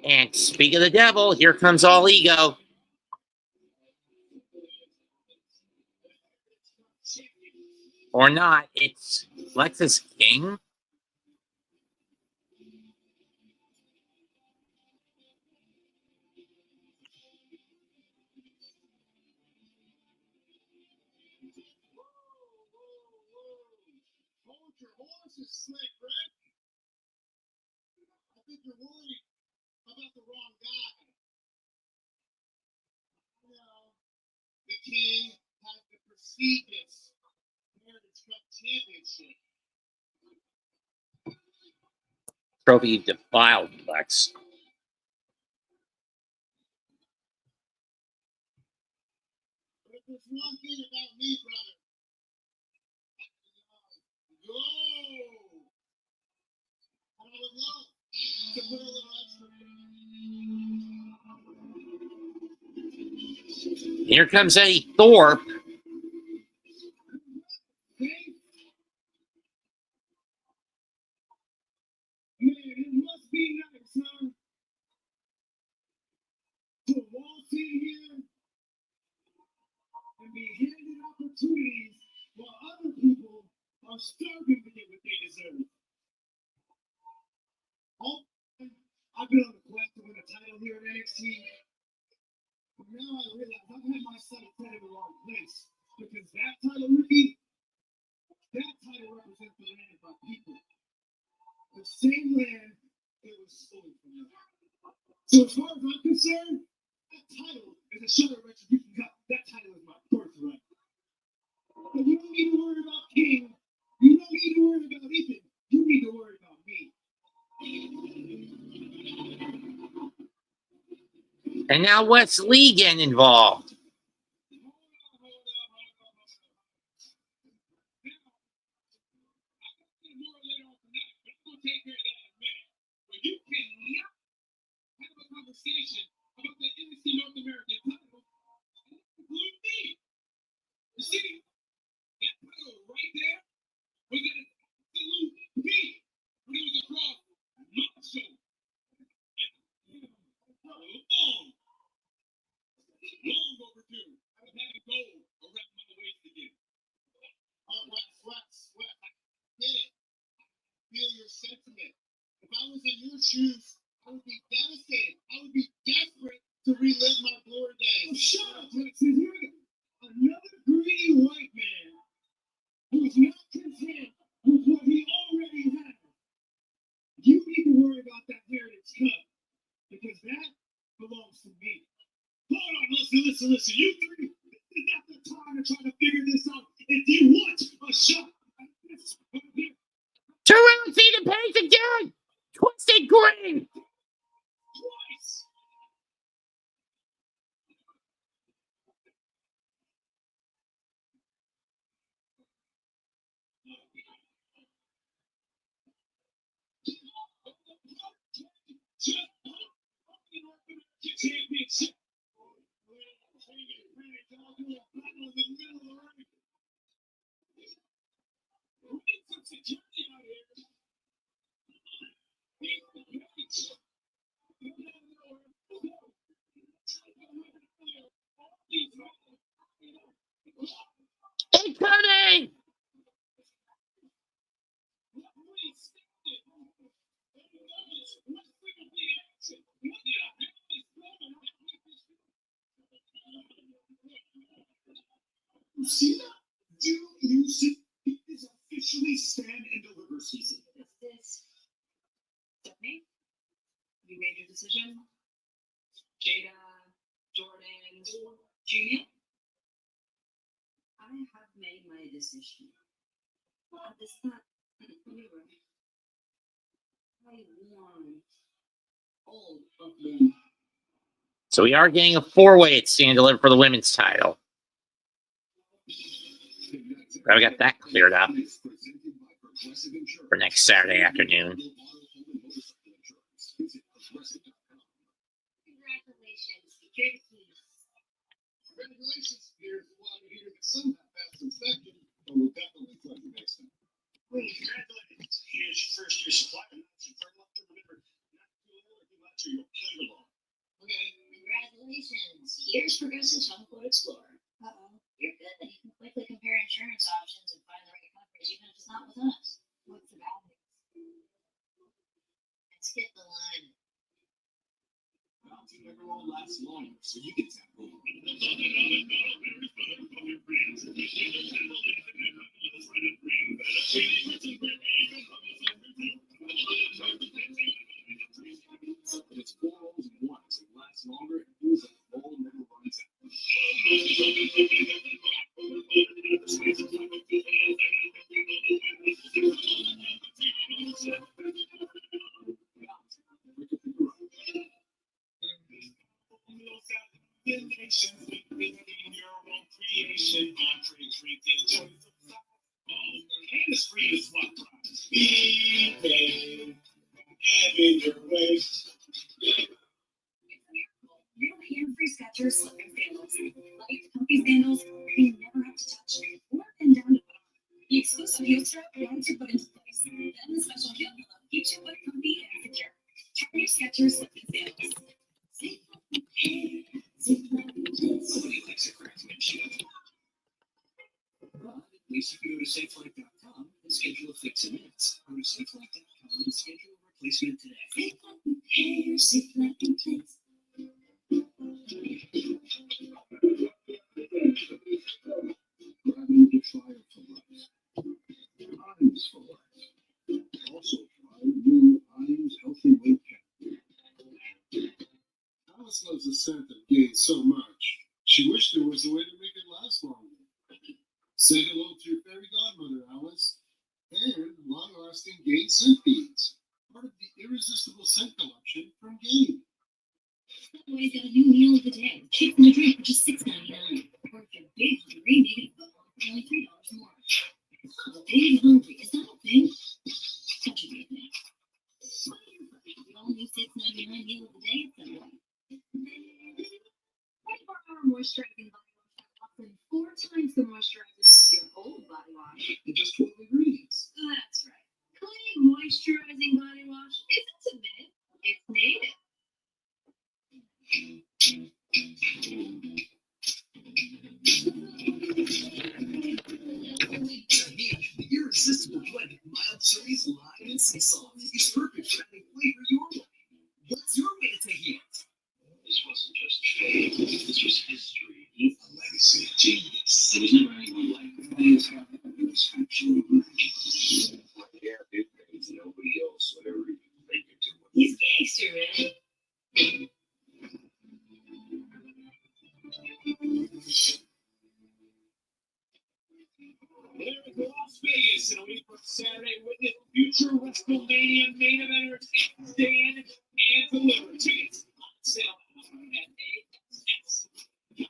And speak of the devil, here comes all ego. Or not, it's Lexus King. Hold your horse is slick, right? I think you're worried about the wrong guy. No. The king has the prestigious Heritage Cup Championship. Trophy defiled, Lex. But if there's one thing about me, brother, go! And I would love to put a little extra. Here comes Eddie Thorpe. Man, it must be nice, huh? To walk in here and be handed opportunities while other people are starving to get what they deserve. I've been on the quest to win a title here at NXT. But now I realize I've had my sights set in the wrong place. Because that title, Ricky, that title represents the land of my people. The same land it was stolen from me. So as far as I'm concerned, that title is a Shadow Retribution Cup. That title is my birthright. But you don't need to worry about King. You don't need to worry about Ethan. You need to worry about me. And now what's Lee getting involved? Conversation about the NXT North American title, include me. You see, that title right there was an absolute beat when it was across my shoulder. Long overdue. I've had to go around my waist again. All right, sweat. I get it. I feel your sentiment. If I was in your shoes, I would be devastated. I would be desperate to relive my glory days. Shut up, Texas. Here we go. Another greedy white man who's not content with what he already has. You need to worry about that Heritage Cup because that belongs to me. Hold on, listen. You three, this is not the time to try to figure this out. If you want a shot at this, Turn around and see the page again! Twisted green! twice. Championship. Incoming! See that? Do you see? It is officially stand and deliver season. Is this Stephanie? You made your decision? Jada, Jordan, Julia? I have made my decision. At this time, you're right. I want all of them. So we are getting a four-way at Stand Deliver for the women's title. Glad we got that cleared up for next Saturday afternoon. Congratulations. You're the keys. Congratulations, dear. Well, I hear that some have passed inspection, but we'll definitely try the next time. Wait, congratulations. Here's your first year supply. Remember, not too little or too much, or you'll play along. Okay. Congratulations. Here's Progressive's Home Quote Explorer. You're good that you can quickly compare insurance options and find the right coverage, even if it's not with us. What's the bad news? And skip the line. I'll team everyone lasts longer, so you can tap over. is free to swap products. Easy. Having your way. New hand-free Skechers slipping sandals. Light, comfy sandals you never have to touch or pin down to put on. The exclusive heel strap glides your foot into place. Then the special heel pillow keeps your foot comfy and secure. Try new Skechers slipping sandals. Nobody likes a cracked windshield. But at least you can go to SafeLife.com and schedule a fix in minutes. Go to SafeLife.com and schedule a replacement today. Driving the Triumph for life. Times for life. Also try new Iams Healthy Weight Pack. Alice loves the scent of gain so much. She wished there was a way to make it last longer. Say hello to your fairy godmother, Alice, and long-lasting Gain scent beads, part of the irresistible scent collection from Gain. Always got a new meal of the day. Cheap from the drink for just $6.99. Or if you're big hungry, make it for only $3 more. Oh, big hungry, is that a thing? That should be a thing. The only $6.99 meal of the day at Subway. 24-hour moisturizing body wash offering 4 times the moisturizers of your old body wash. And just 12 ingredients. That's right. Clean moisturizing body wash isn't a myth, it's native. The irresistible blend of mild cherries, lime, and sea salt is perfect for adding flavor your way. What's your way to take it? This wasn't just fame. This was history. A legacy of genius. There was never anyone like him. It was actually magical. Yeah, it means nobody else would ever even think it to him. He's gangster, man. There at Las Vegas in a week from Saturday, witness future WrestleMania main eventers stand and deliver. Tickets on sale at ABSN.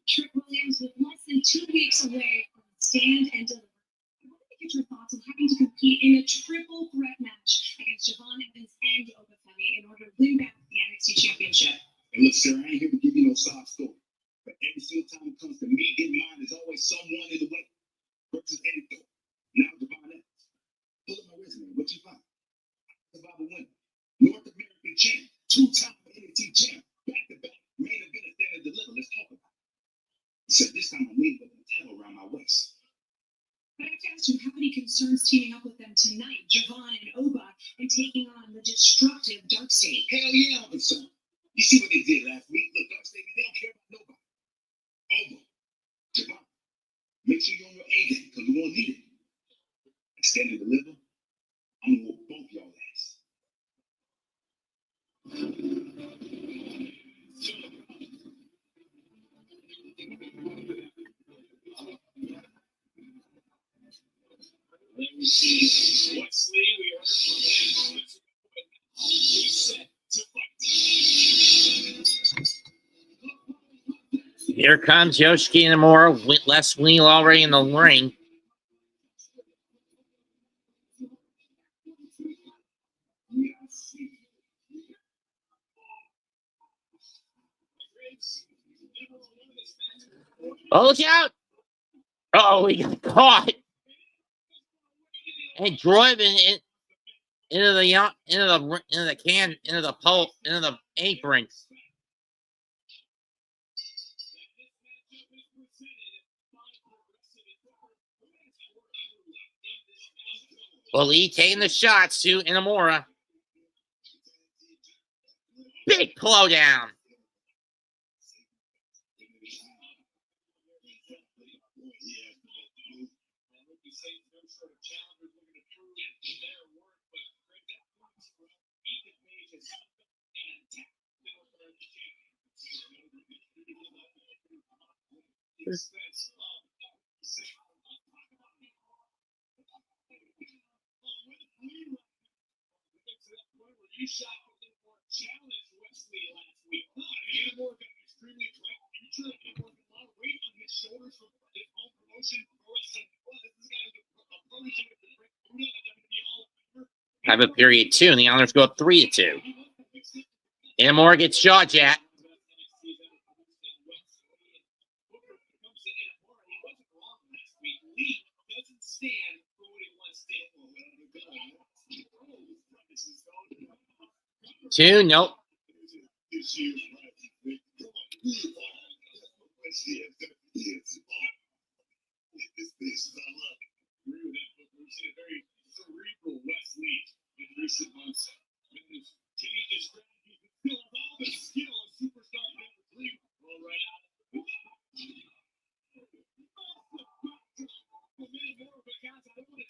Trick Williams with less than 2 weeks away from Stand and Deliver. I wanted to get your thoughts on having to compete in a triple threat match against Javon Evans and Obafemi in order to win back the NXT Championship. And look, sir, I ain't here to give you no sob story. But every single time it comes to me getting mine, there's always someone in the way. Versus anything. Now Javon Evans. Pull up my resume. What you find? Survivor winner. North American champ. 2-time NXT champ. Back-to-back. Main event at Stand and Deliver. Let's talk about it. So this time I'm leaving with the title around my waist. But I have to ask you, how many concerns teaming up with them tonight, Javon and Oba, and taking on the destructive Dark State? Hell yeah, I'm concerned. You see what they did last week? Look, Dark State, they don't care about nobody. Over. Javon. Make sure you're on your A game, because we won't need it. Stand and Deliver. I'm gonna whoop both y'all ass. Let me see. Wesley, we are set to fight. Here comes Yoshiki Inamura with Les Wheel already in the ring. Oh, look out! Oh, he got caught and driven into the apron. Well, he taking the shots to Inamura. Big blow down. You shot for challenge Wesley last week. I mean, Inamura got extremely bright future. type of period 2, and the Islanders go up 3-2. Anamora gets jaw jacked. Two, nope.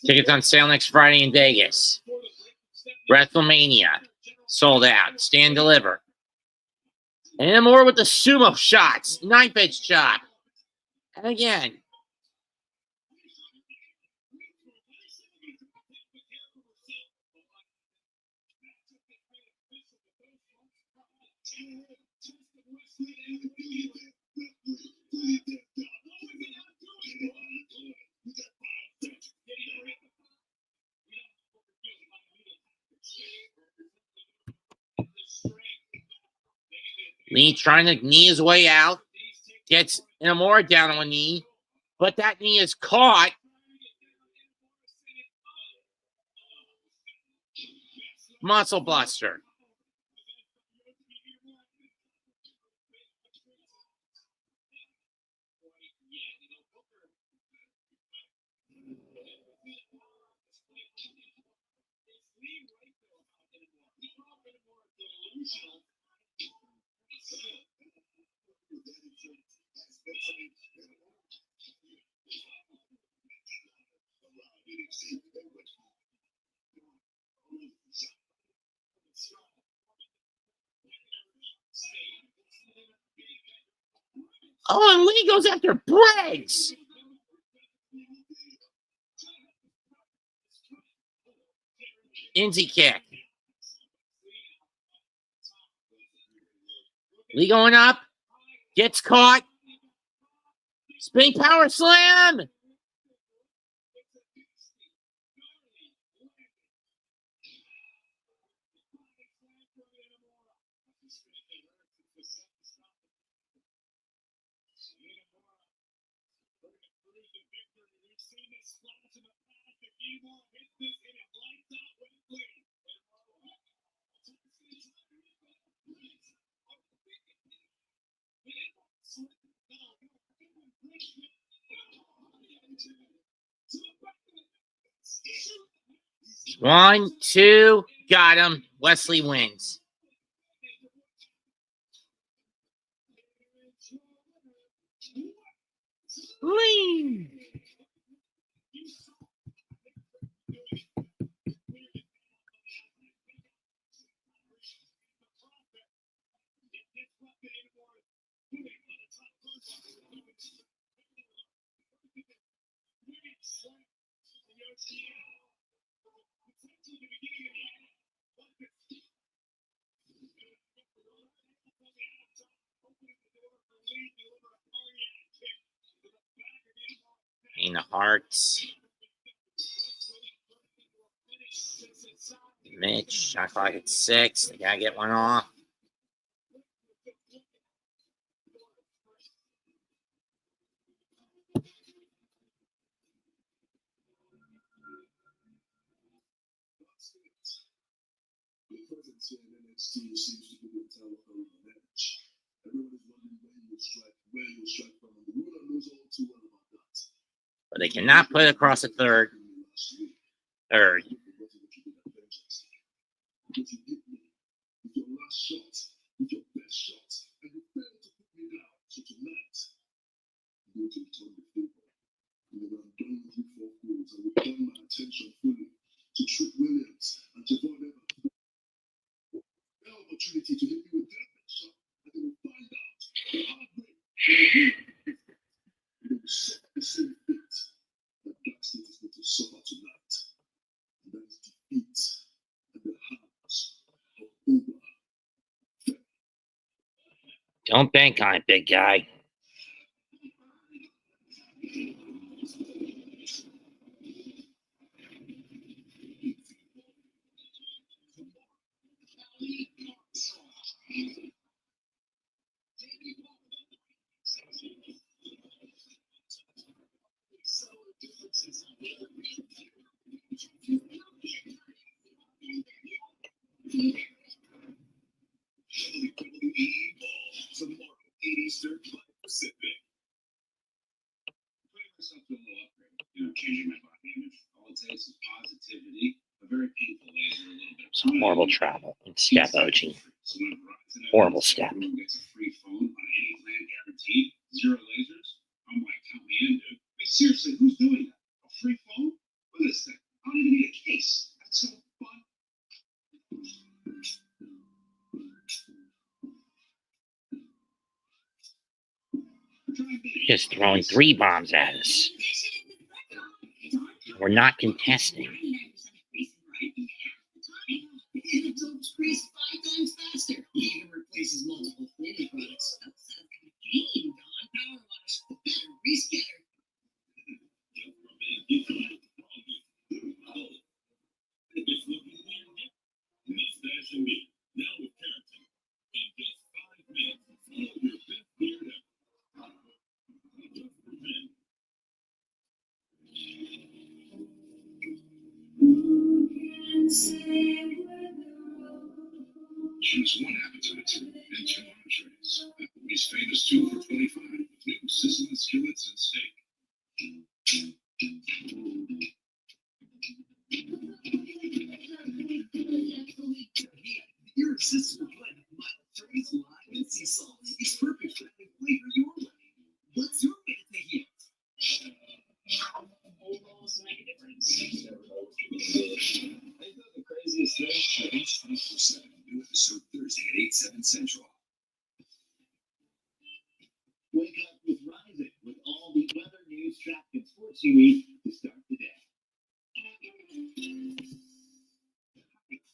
Tickets on sale next Friday in Vegas. WrestleMania. Sold out. Stand deliver. And more with the sumo shots. Knife edge chop. And again. Lee trying to knee his way out. Gets Inamura down on a knee. But that knee is caught. Muscle buster. Oh, and Lee goes after Briggs. Inzy kick. Lee going up. Gets caught. Spinning power slam. One, two, got him. Wesley wins. Lee. In the hearts. Mitch, shot clock at 6. They gotta get one off. In NXT seems to be the telephone match. Everyone is wondering where you'll strike from. The ruler knows all too well about that. But they cannot put it across the third. Third. Because you hit me with your last shot, with your best shot, and you failed to put me down. So tonight, I'm going to return the favor. And when I'm done with you for goals, I will turn my attention fully to Trick Williams and Javon. Opportunity to hit me with that shot, and they will find out the hard way. They will suffer the same fate that Dark State is going to suffer tonight. And that is defeat at the hands of Uber. Don't bank on it, big guy. myself to a little upgrade. Changing my body image. All it takes is positivity, a very painful laser, a little bit of Some horrible travel in step, OG. So when Verizon Horrible step. everyone gets a free phone on any plan guaranteed, 0 lasers, I'm like, count me in, dude. I mean, seriously, who's doing that? A free phone? Look at this thing. I don't even need a case. That's so fun. Just throwing 3 bombs at us. We're not contesting. It absorbs grease 5 times faster. It even replaces multiple cleaning products. That's a game, Don. Power wash, the better grease getter. It's looking weird. Mustache and me. Now with keratin. In just 5 minutes, follow your best beard ever. Just for men. Choose one appetizer and 2 entrees. Applebee's famous 2 for $25 with new sizzling skillets and steak. Irresistible blend of mild cherries, lime, and sea salt. It's perfect for any flavor your way. What's your way to take it? Almost make a difference. I thought the craziest thing at each 24/7. New episode Thursday at 8/7 Central. Wake up with Rising with all the weather, news, traffic, and sports you need to start the day.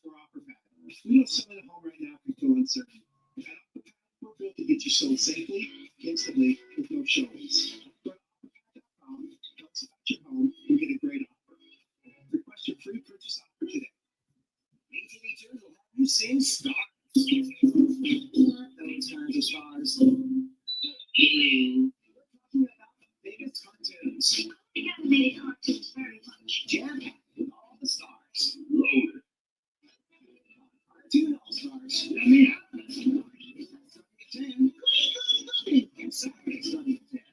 For offer package. We don't sell it at home right now if you're still uncertain. At Offer Pack, we're built to get you sold safely, instantly, with no showings. Go to offerpack.com, tell us about your home, and get a great offer. Request your free purchase offer today. ATV Tours will have you seeing stars. Those kinds of stars. We're talking about the biggest cartoons. The animated cartoons very much. Jam-packed with all the stars. Loaded. Cartoon All-Stars. Yeah. Starting at 10. And Saturday starting at 10.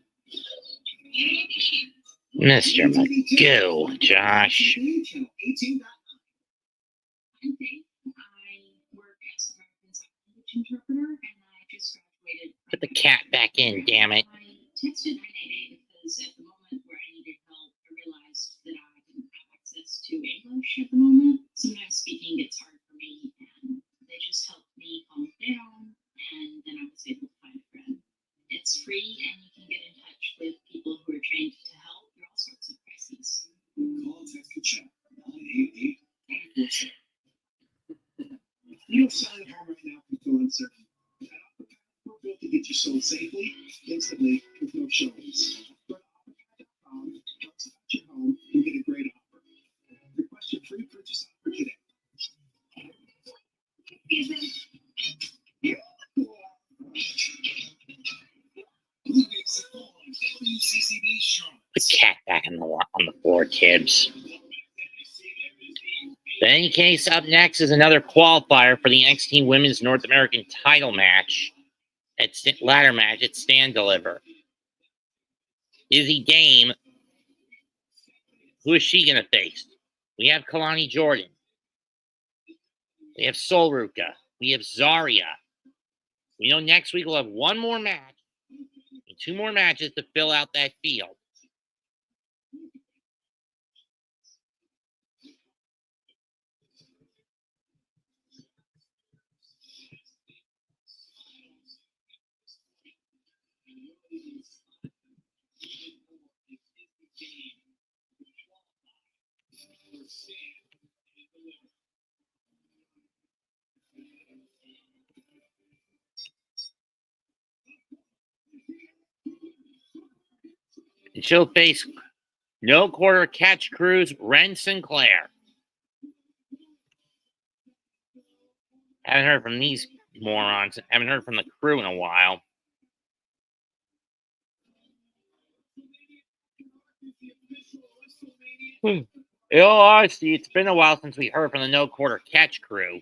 Mr. Magoo, Josh. Channel 18. I'm Faith. I work as an American Sign Language interpreter, and I just graduated. Put the cat back in, damn it. I texted 988 because at the moment where I needed help, I realized that I didn't have access to English at the moment. Sometimes speaking gets hard for me, and they just helped me calm down, and then I was able to find a friend. It's free, and you can get in touch with people who are trained to help through all sorts of crises. Call and text the chat. 988-24/7. You don't sell it at home right now if you're still uncertain. At Offer Pack, we're built to get you sold safely, instantly, with no showings. Go to offerpack.com, tell us about your home, and get a great offer. Request your free purchase offer today. Excuse me. WCCB Charlotte. Put the cat back on the floor, Tibbs. But in any case, up next is another qualifier for the NXT Women's North American title match. Ladder match at Stand Deliver. Izzy Dame. Who is she going to face? We have Kalani Jordan. We have Sol Ruka. We have Zarya. We know next week we'll have one more match and 2 more matches to fill out that field. And she'll face No Quarter Catch Crew's Ren Sinclair. Haven't heard from these morons. Haven't heard from the crew in a while. In all honesty, it's been a while since we heard from the No Quarter Catch Crew.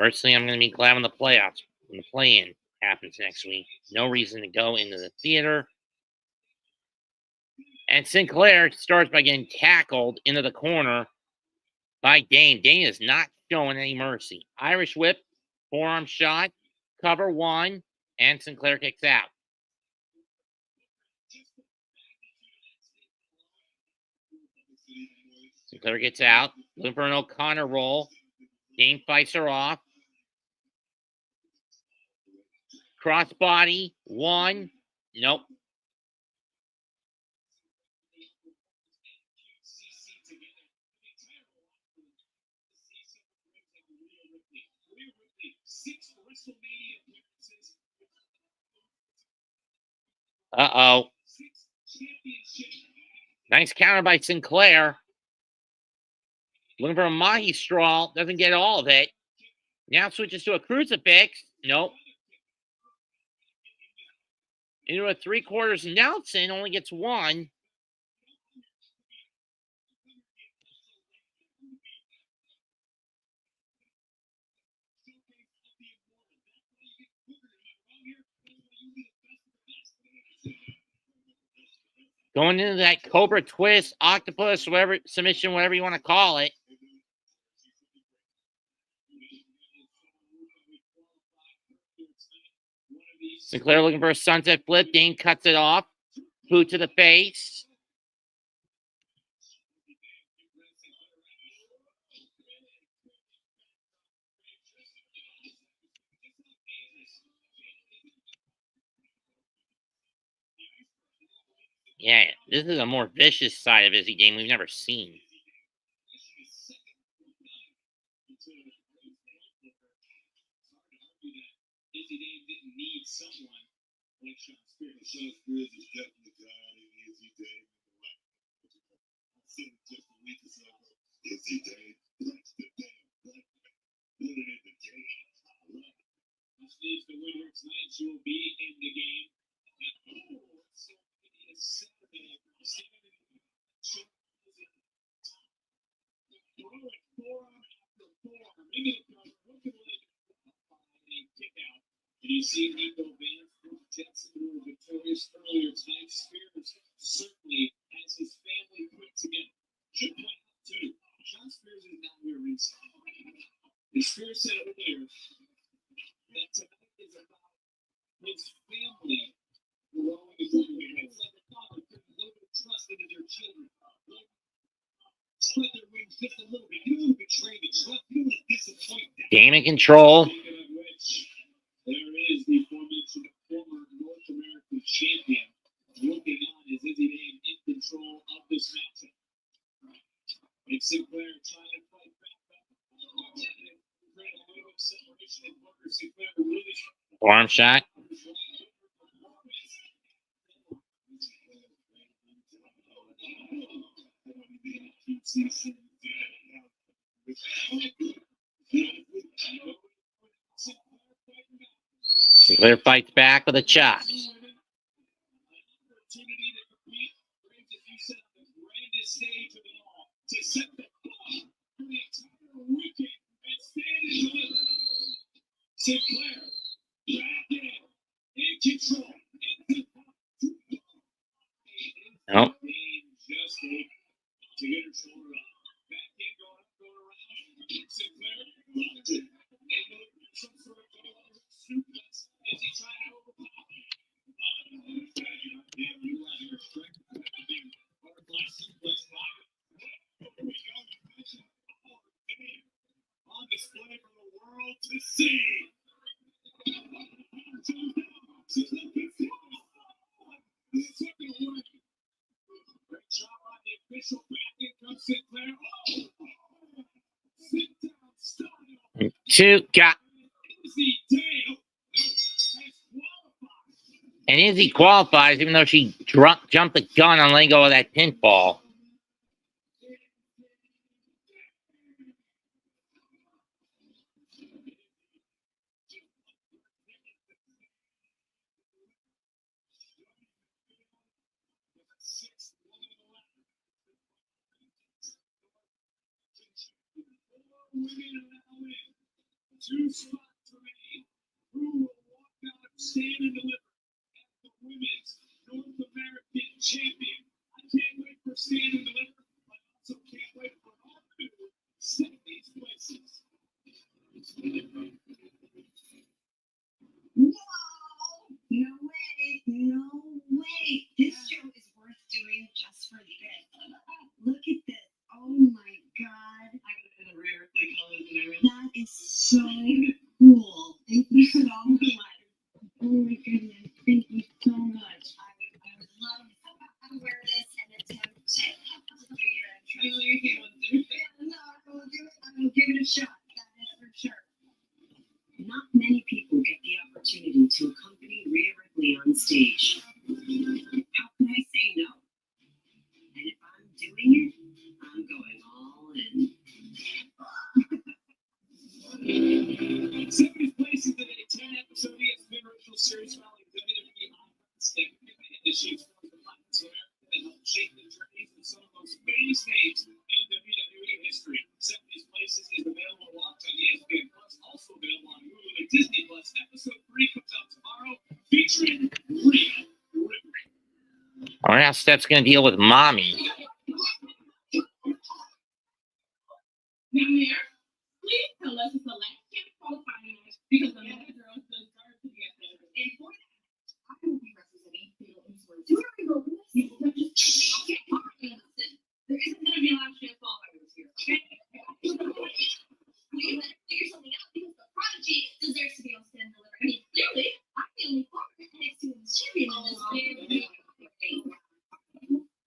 Personally, I'm going to be glad when the playoffs, when the play-in happens next week. No reason to go into the theater. And Sinclair starts by getting tackled into the corner by Dane. Dane is not showing any mercy. Irish whip, forearm shot, cover one, and Sinclair kicks out. Sinclair gets out, looking for an O'Connor roll. Dane fights her off. Crossbody, one. Nope. Uh-oh. Nice counter by Sinclair. Looking for a Mahi straw. Doesn't get all of it. Now switches to a crucifix. Nope. Into a three-quarters Nelson. Only gets one. Going into that Cobra twist, octopus, whatever, submission, whatever you want to call it. Sinclair looking for a sunset flip. Dane cuts it off. Boot to the face. Yeah, this is a more vicious side of Izzy game we've never seen. Izzy Dane didn't need someone like Sean Spears. Sean Spears is definitely guiding Izzy Dane. I said it just a week or so ago. Izzy Dane likes the damn black man. Put it in the game. I love it. She needs to win her tonight. She will be in the game. And so it is Saturday. Forearm after forearm. Into the cover. Look at the leg. Kick out. And you see Nico Vance from Jetson, who was victorious earlier tonight. Spears certainly has his family put together. Should point out, too, Sean Spears is not here ringside. And Spears said earlier that tonight is about his family growing as individuals. It's like a father putting a little bit of trust into their children. Spread their wings just a little bit. You don't want to betray the trust. You don't want to disappoint them. Game in control. There is the aforementioned former North American champion looking on as Izzy Dane in control of this matchup. And Sinclair trying to fight back up. Trying to create a little acceleration and Booker Sinclair really Forearm shot. Sinclair fights back with a chop. Sinclair back in control. Nope. Just to get her shoulder up. Back in, going around. Sinclair locked it. They go some sort of suplex. Is he trying to overpower? Yeah, you like your strength. Butterfly suplex lock. Here we go. On display for the world to see. Great job on the official backing from Sinclair. Sit down style. Two, got. Izzy Dane has qualified. And Izzy qualifies even though she jumped the gun on letting go of that pinfall. 2-spot trade. Who will walk out, stand and deliver as the women's North American champion? I can't wait for stand and deliver, but I also can't wait for all to step these places. No way, no way. This show is worth doing just for this. Look at this. Oh my God. I got it in the rare colors and everything. That is so cool. Thank you so much. Oh my goodness. Thank you so much. I would love to wear this and attempt to do your intro. No, I will do it. I will give it a shot. That is for sure. Not many people get the opportunity to accompany Rhea Ripley on stage. How can I say no? And if I'm doing it, I'm going all in. 70th place is the 10-episode ESPN original series following WWE icons that initiates for the Lions of America that helped shape the journeys of some of the most famous names in WWE history. 70th places is available locked on ESPN Plus, also available on Hulu and Disney Plus. Episode 3 comes out tomorrow, featuring Rhea Ripley. All right, now Steph's going to deal with mommy. Now, Mayor, please tell us it's the last chance qualifying match because the other girls deserve to be at the and for that, I will be representing Fatal Influence. Where are we going with this? Okay, all right, listen. There isn't going to be a last chance qualifiers here, okay? We better figure something out because the prodigy deserves to be on stand and deliver. I mean, clearly, I'm the only former NXT Women's Champion in this very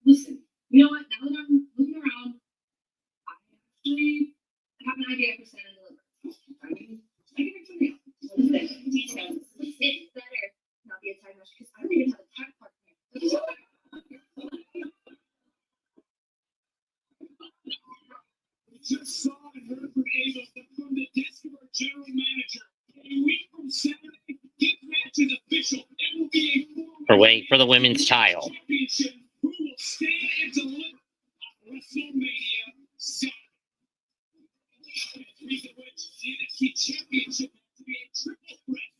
Listen, you know what? Now that I'm looking around, I actually have an idea for stand and deliver. I can figure something out. It's better not be a tag match because I don't even have a tag partner. We just saw and heard from Ava from the Discord general manager. A week from Saturday, this match is official. It will be a We're waiting for the women's title. championship who will stand and deliver at WrestleMania Saturday. Reason which the NXT championship has to be a triple threat.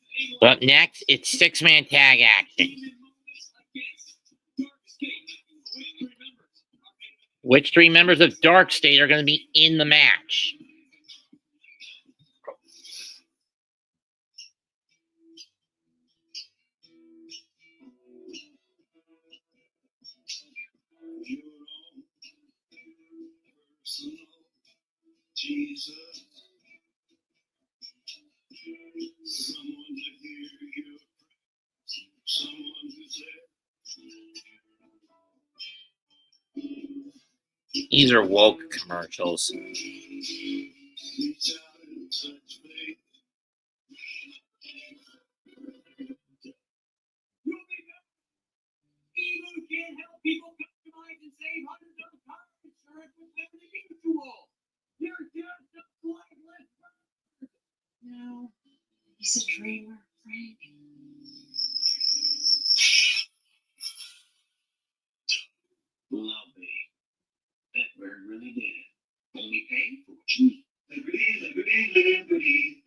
But up next, it's six-man tag action. Which three members of Dark State are going to be in the match? Jesus, someone to hear your prayer, someone who's there. These are woke commercials. Reach out and touch faith. People who can't help people customize and save hundreds of dollars insurance with every mutual. You're just a flightless bird. No, he's a dreamer, Frank. Love me. That bird really did. Only pay for what you need. Liberty.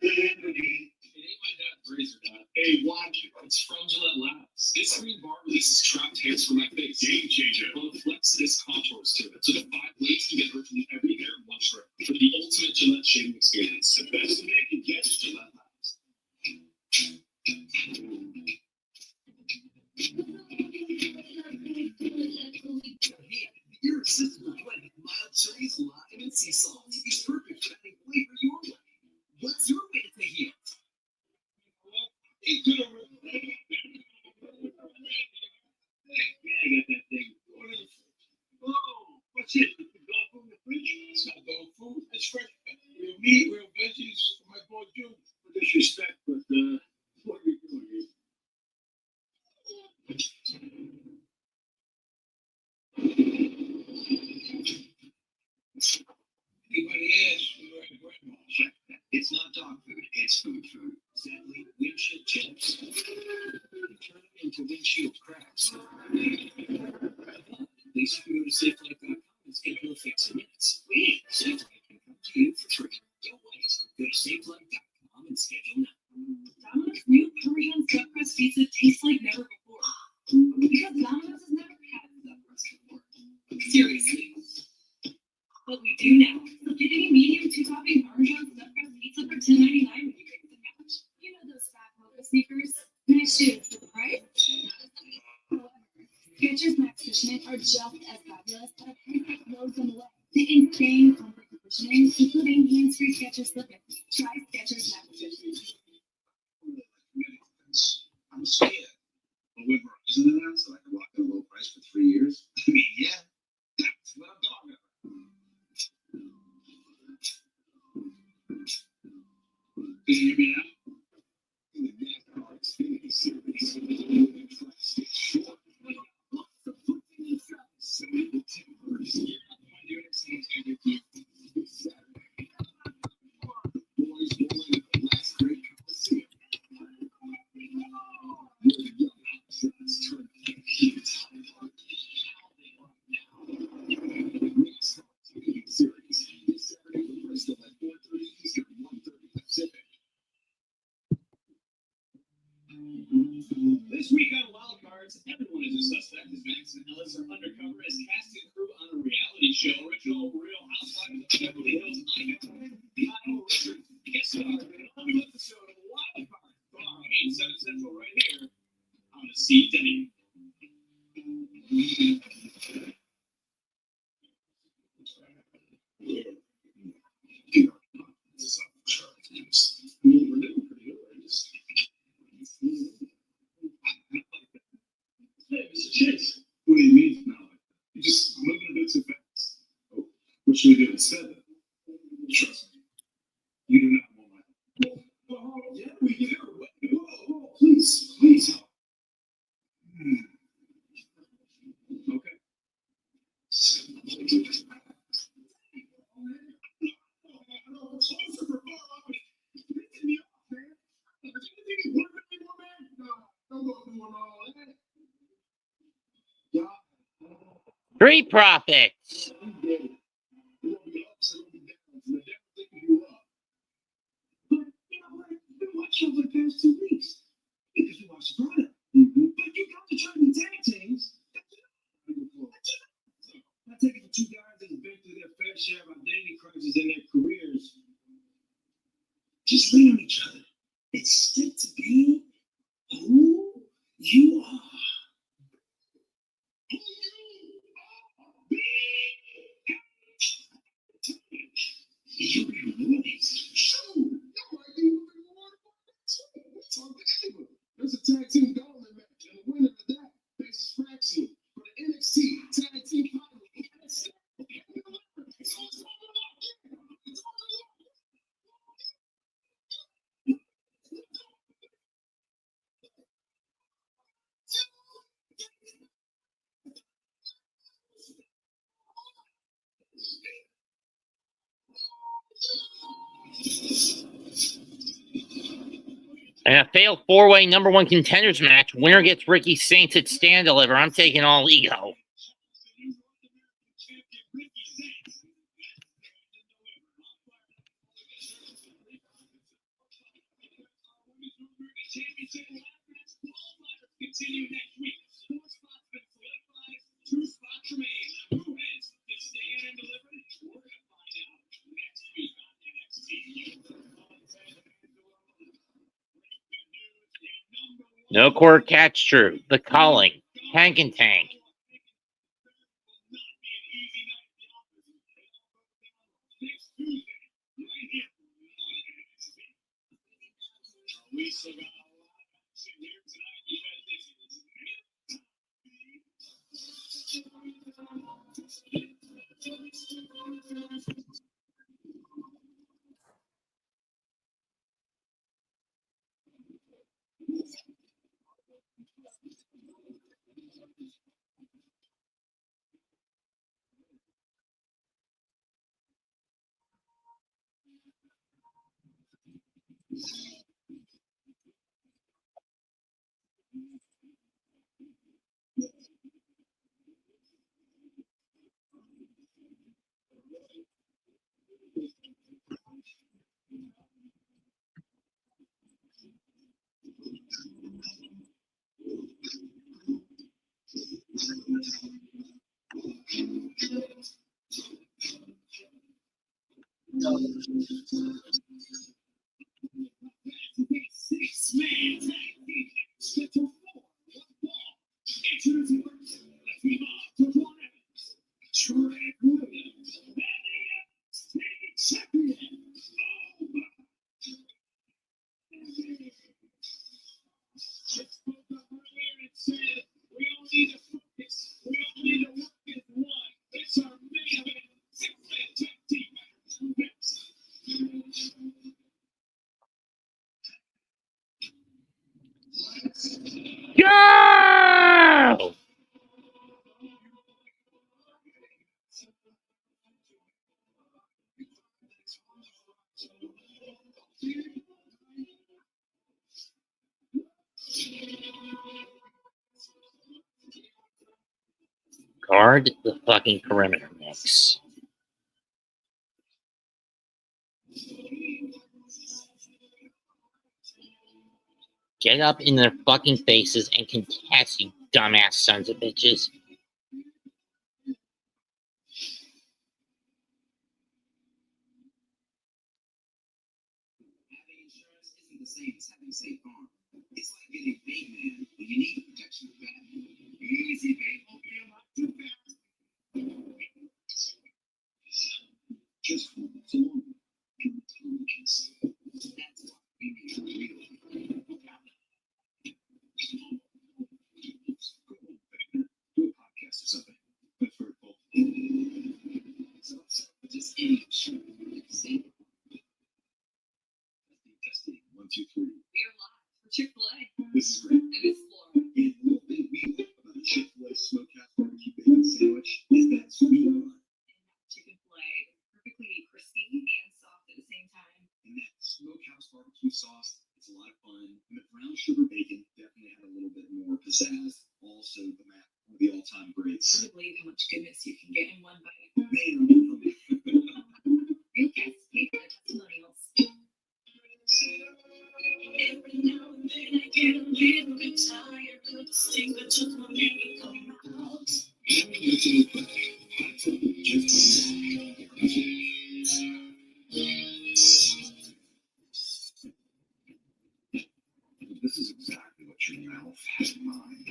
It ain't my dad's razor, Dad. Hey, watch it. It's from Gillette Labs. This green bar releases trapped hairs from my face. Game changer. Well, it flexes contours to it, so the 5 blades can get virtually every hair in one strip. For the ultimate Gillette shaving experience, the best man can get is Gillette Labs. Irresistible blend of mild cherries, lime, and sea salt is perfect for adding flavor your way. What's your way to take it? Yeah, I got that thing. Oh, what's it? The dog food in the fridge? It's not dog food. It's fresh. Real meat, real veggies for my boy June. No disrespect, but what are we doing here? Anybody else? It's not dog food, it's food. Sadly, windshield chips turn into windshield cracks. At least if you go to SafeLife.com and schedule a fix in minutes. Sweet. SafeLife can come to you for free. Don't wait. Go to SafeLife.com and pizza tastes like never before. Because Domino's has never had stuffed crust before. Seriously. But we do now. So get any medium two-topping Parmesan stuffed crust pizza for $10.99 when you break the match. You know those fat mocha sneakers? Nice shoes, but the price? Skechers Max Cushioning are just as fabulous at a price that blows them away. The insane comfort cushioning, including hands-free Skechers slippers. Try Skechers Max Cushioning. I'm scared. But with Verizon announced that I can lock in a low price for 3 years, I mean, yeah, that's what I'm talking about. Can you hear me now? The NASCAR Xfinity Series. Price is short. Lots of football tracks. So the timbers. My dear excellent thank you. Saturday. Boys going to the last great Coliseum. Where the young shots turn heat. NASCAR Xfinity Series. This Saturday in Bristol at 4:30 Eastern, 1:30 Pacific. This week on Wild Cards, everyone is a suspect as Max and Ellis are undercover as cast and crew on a reality show. Original Real Housewives of Beverly Hills icon Kyle Richards guest star in an all-new episode of Wild Cards tomorrow at 8, 7 Central right here on the CW. Hey, Mr. Chase. What do you mean now? You just moving a bit too fast. Oh, what should we do instead? Trust me, you do not want my help. Oh, yeah, we do. Whoa, please, please help. Okay. Closer for far off. Pissing me off, man. Do you think it's worth it anymore, man? No, don't go doing all that. Yeah. Street Profits. Watch over the past 2 weeks because you watched the product. But you got to try the tag teams. I take it for 2 guys that have been through their fair share of identity crises in their careers. Just lean on each other and stick to being who you are. Who you are. You be nice. Sure. No, I think we're going to there's a tag team gauntlet match, and the winner of that faces Fraction for the NXT tag team title. And a failed 4-way #1 contenders match. Winner gets Ricky Saints at Stand Deliver. I'm taking all ego. Continue next week. 4 spots been solidified, 2 spots remain. Who wins? Did Stand and Deliver? We're going to find out next week on NXT. No quarter catch true. The Calling. Tank and Tank. We still got a lot of action here tonight. You guys Six-man tag team split to 4 with the ball. Introducing first, let's move on to Ron Evans, Trey Williams, and the NXT champion. Just spoke up earlier and said, we all need to focus. We all need to work as one. It's our main event. Six-man tag team match. Go! Guard the fucking perimeter, Knicks. Get up in their fucking faces and contest, you dumbass sons of bitches. Having insurance isn't the same as having State Farm. It's like getting paid, man, but you need the protection of that. Easy pay won't be a lot too fast. Just for so long. Confrontations. That's why we need real. Do a podcast or something. I've heard both. So just any insurance. Same. Testing 1, 2, 3. We are live for Chick-fil-A. This is great. And it's Florida. And one thing we love about a Chick-fil-A Smokehouse Barbecue Bacon Sandwich is that sweet bun. Chicken filet, perfectly crispy and soft at the same time. And that Smokehouse Barbecue sauce, it's a lot of fun. And the brown sugar bacon definitely had a little bit more pizzazz. Also, the map, one of the all-time I greats. can't believe how much goodness you can get in one bite. Man, I'm Real guests pay for the testimonials. Every now and then I get a little bit tired of the sting that took my name out. This is exactly what your mouth had in mind.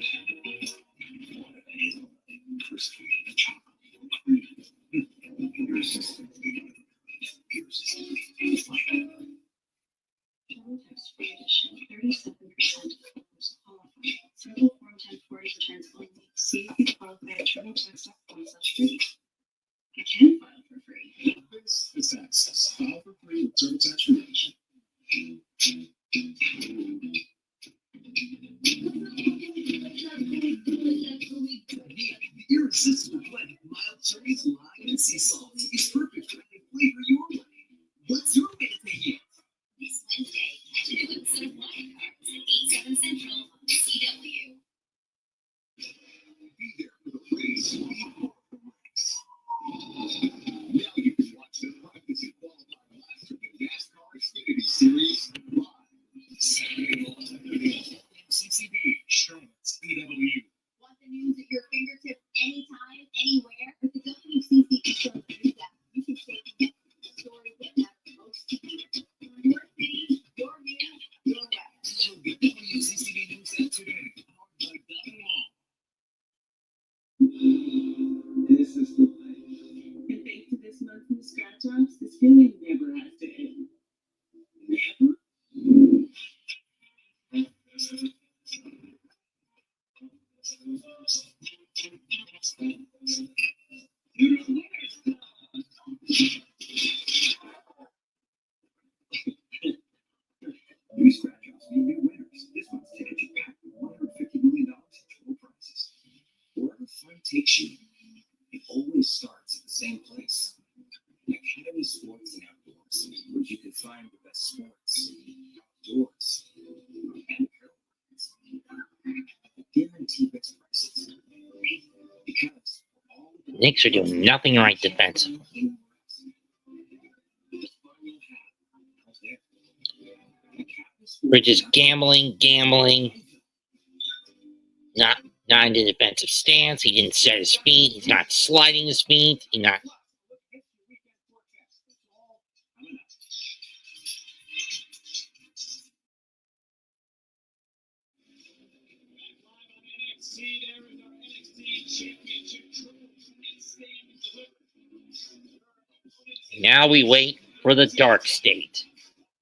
You wanted to handle it, crispy, chocolate, irresistible. Travel text free edition, 37% of callers qualify. Simple Form 1040 returns only. See if you qualify at TurboTax.com/free. I can file for free. This is access. File for free with TurboTax revision. The irresistible blend of mild cherries, lime, and sea salt is perfect for any flavor your way. What's your way to take it? This Wednesday, catch a new episode of Wild Cards at 8, 7 Central on CW. Be there for the race. Be part of the race. Now you can watch the practice and qualify live through the NASCAR Xfinity Series live. Saturday live. CCB, Charlotte, CW. Want the news at your fingertips anytime, anywhere? With the WCCB show that you can stay connected to the stories that matter most to you. Your city, your news, your weather. So the WCCB News app today, powered by Javon. This is the life. And thanks to this month's new scratch offs, this feeling never has to end. Never? New scratch offs mean new winners. This month's tickets are packed with $150 million in total prizes. Wherever fun takes you, it always starts at the same place. Academy Sports and Outdoors, where you can find the best sports, outdoors, and apparel. Guaranteed best prices. Because for all the Knicks are doing nothing right defensively. We're just gambling. Not in the defensive stance. He didn't set his feet. He's not sliding his feet. He's not. Now we wait for the dark state.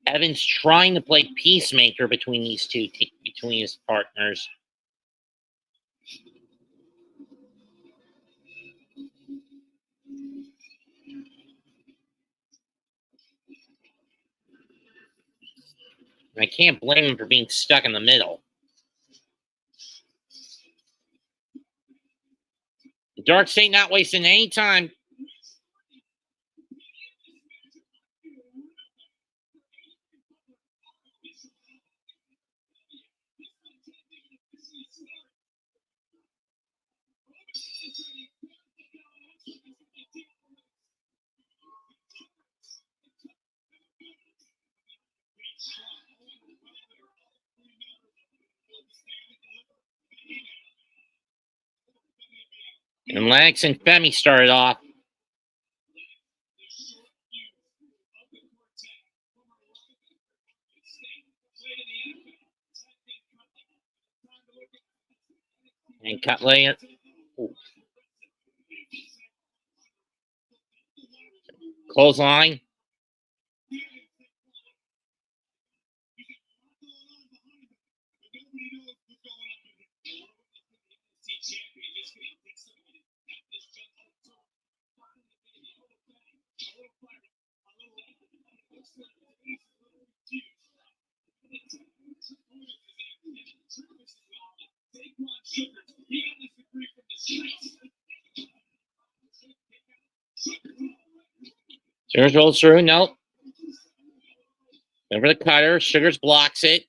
Evan's trying to play peacemaker between these between his partners. I can't blame him for being stuck in the middle. The dark state not wasting any time. And Lennox and Femi started off. And Cutler. Clothesline. Sugars rolls through. Nope. Over the cutter. Sugars blocks it.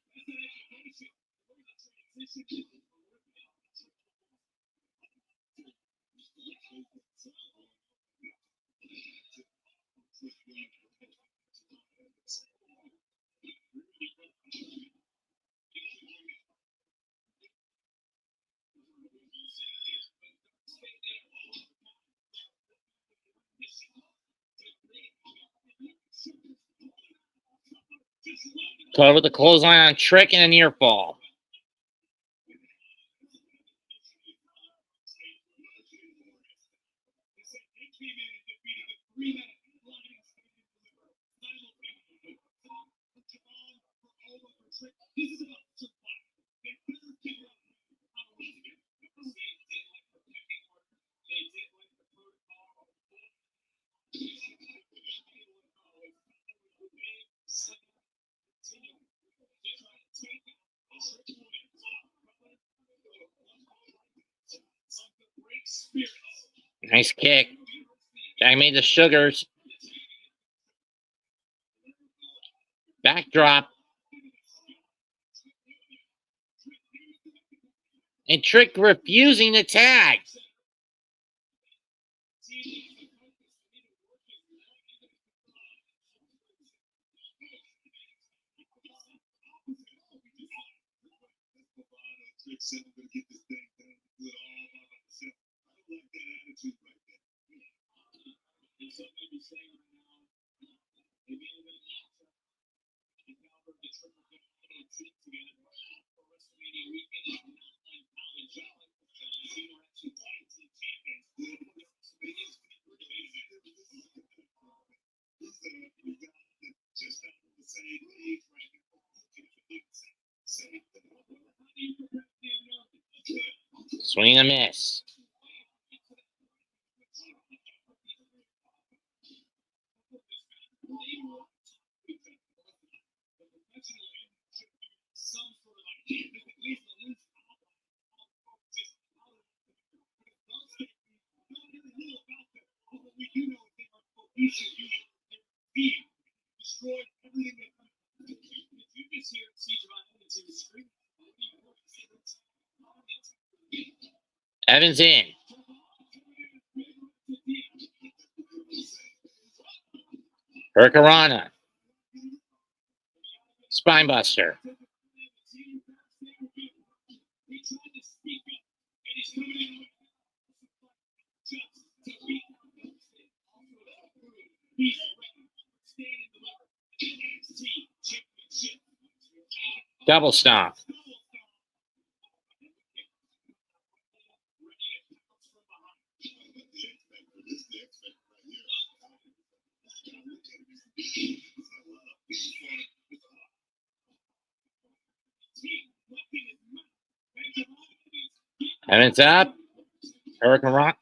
Caught with the clothesline on Trick and a near fall. Nice kick. Jack made the Sugars. Backdrop. And Trick refusing to tag. Swing and a miss. Evans in. Hurricanrana. Spinebuster. Double stomp. Heavens up. Hurricane Rock.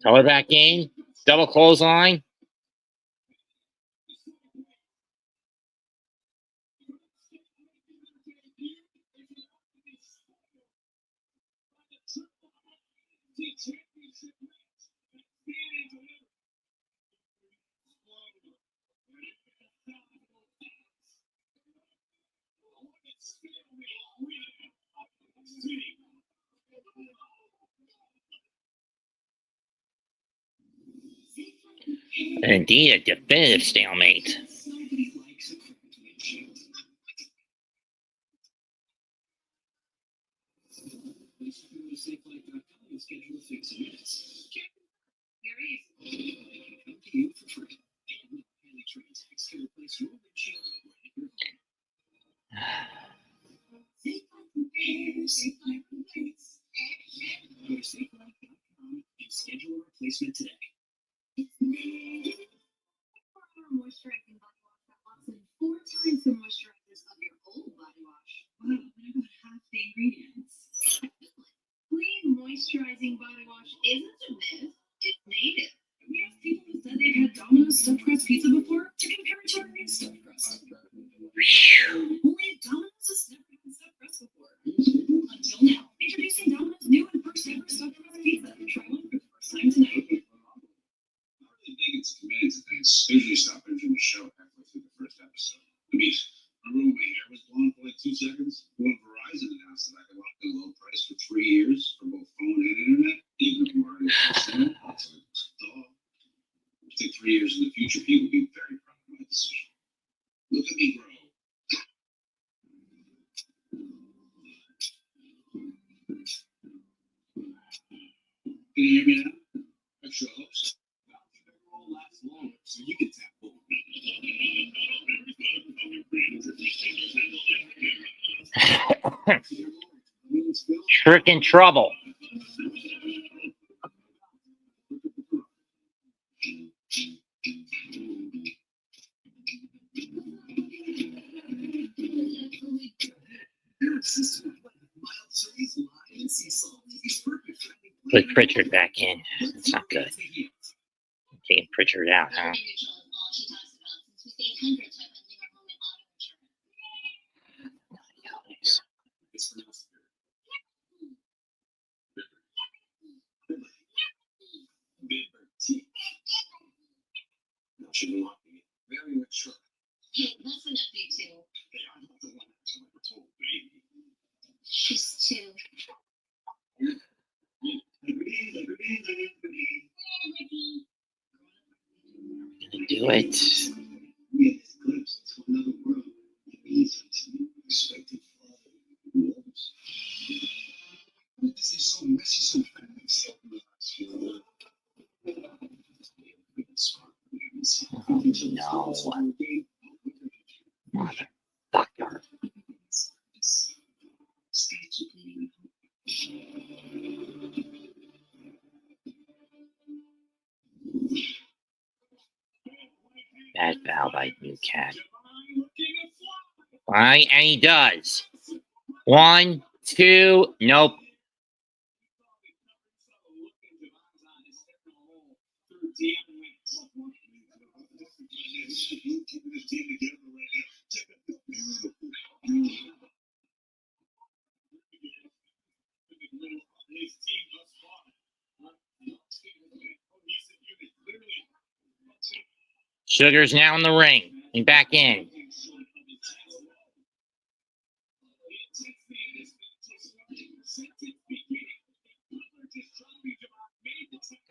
Color back in. Double clothesline. Indeed, a definitive stalemate. Nobody likes a confrontation. Let's go to safelife.com and schedule a fix in minutes. Very easy. They can come to you for free. And highly trained techs can replace your windshield right at your home. Safelife repairs. Safelife repairs. Go to safelife.com and schedule a replacement today. Moisturizing body wash that locks in 4 times the moisturizers of your old body wash. Wow, I got half the ingredients. Clean moisturizing body wash isn't a myth, it's native. We asked people who said they've had Domino's stuffed crust pizza before to compare it to our new stuffed crust. Only Domino's has never had stuffed crust before. Until now. Introducing Domino's new and first ever stuffed crust pizza. Try one for the first time tonight. I really think it's committed to things. I usually stop entering the show halfway through the first episode. I mean, remember when my hair was blonde for like 2 seconds? When Verizon announced that I could lock in low price for 3 years for both phone and internet, even if I'm already a customer, it's like, duh. I think 3 years in the future, people will be very proud of my decision. Look at me grow. Can you hear me now? Extra hopes. All last long, so you can tap over. Trick in trouble. Put Pritchard back in. It's not good. Taking Pritchard out, huh? Neutral is all she talks about since we saved hundreds by bundling our home and auto insurance. It's pronounced Liberty. Now she will not be very mature. Hey, that's an update too. Hey, I'm not the one that's ever told baby. She's 2. Gonna do it. We have this glimpse into another world. It means something unexpected for who knows. This is so messy, so fast. No. Motherfucker. Bad foul by New Cat. Right, and he does. 1, 2, nope. Sugar's now in the ring and back in.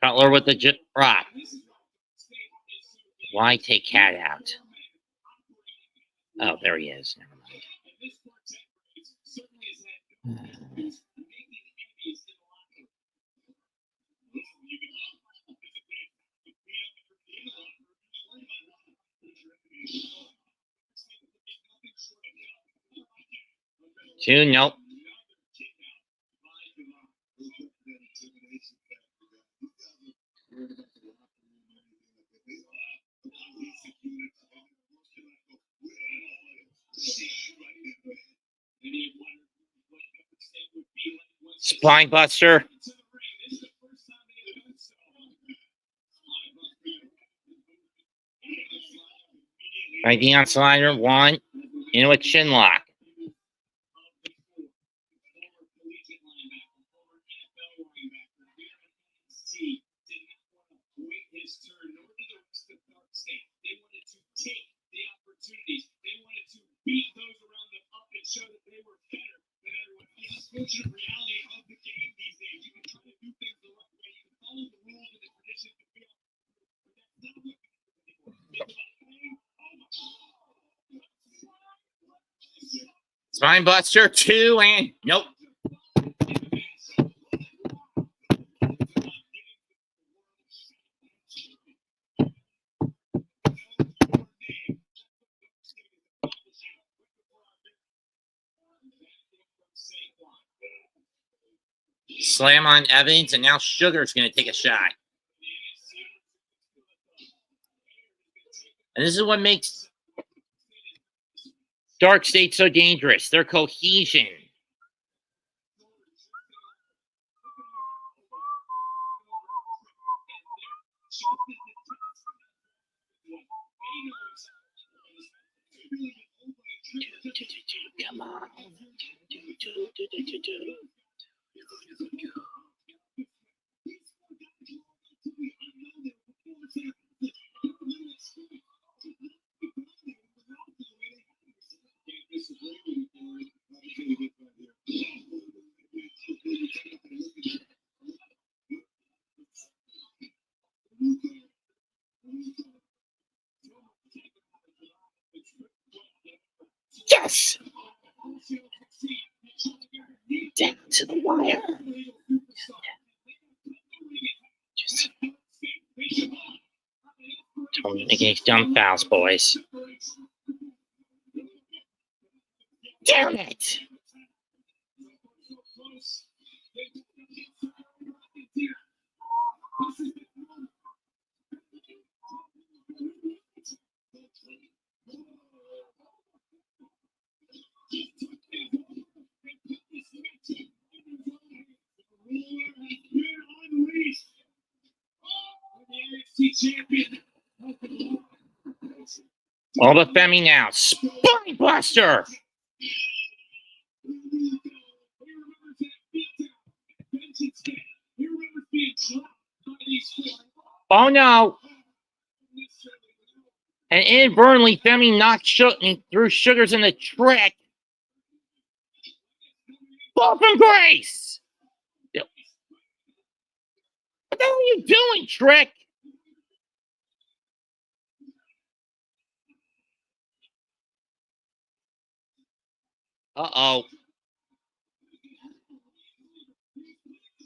Cutler with the drop. Why take Cat out? Oh, there he is. Never mind. Two, nope. Many have wondered what Pepper State would be like once they Spine Buster. stepped into the ring. This is the first time they have done so. Spine Buster. Right, Deion Slider, one. Into a chin lock. Spine Buster, two, and nope. Slam on Evans, and now Sugar's going to take a shot. And this is what makes Dark State so dangerous. Their cohesion. Come on. Yes! Down to the wire. Just don't make any dumb fouls, boys. Damn it! All but Femi now. Spine Buster! Oh no! And inadvertently, Femi knocked threw Sugars in the trick. Fall from grace! What the hell are you doing, Trick? Uh-oh.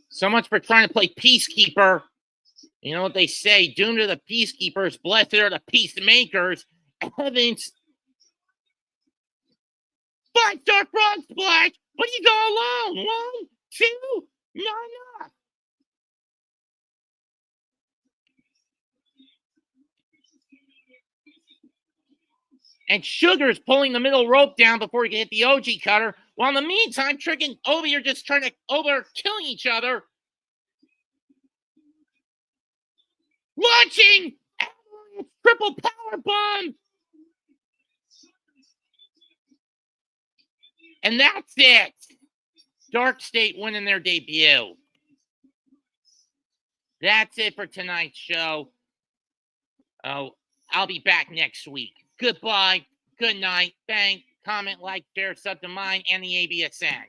So much for trying to play peacekeeper. You know what they say, doomed to the peacekeepers, blessed are the peacemakers. Evans. Five-star frog splash, but you go alone. 1, 2, not enough. And Sugar's pulling the middle rope down before he can hit the OG cutter. While in the meantime, Trick and Obi are just trying to killing each other. Launching triple power bomb. And that's it. Dark State winning their debut. That's it for tonight's show. Oh, I'll be back next week. Goodbye. Good night. Thanks. Comment, like, share, sub to mine and the ABSN.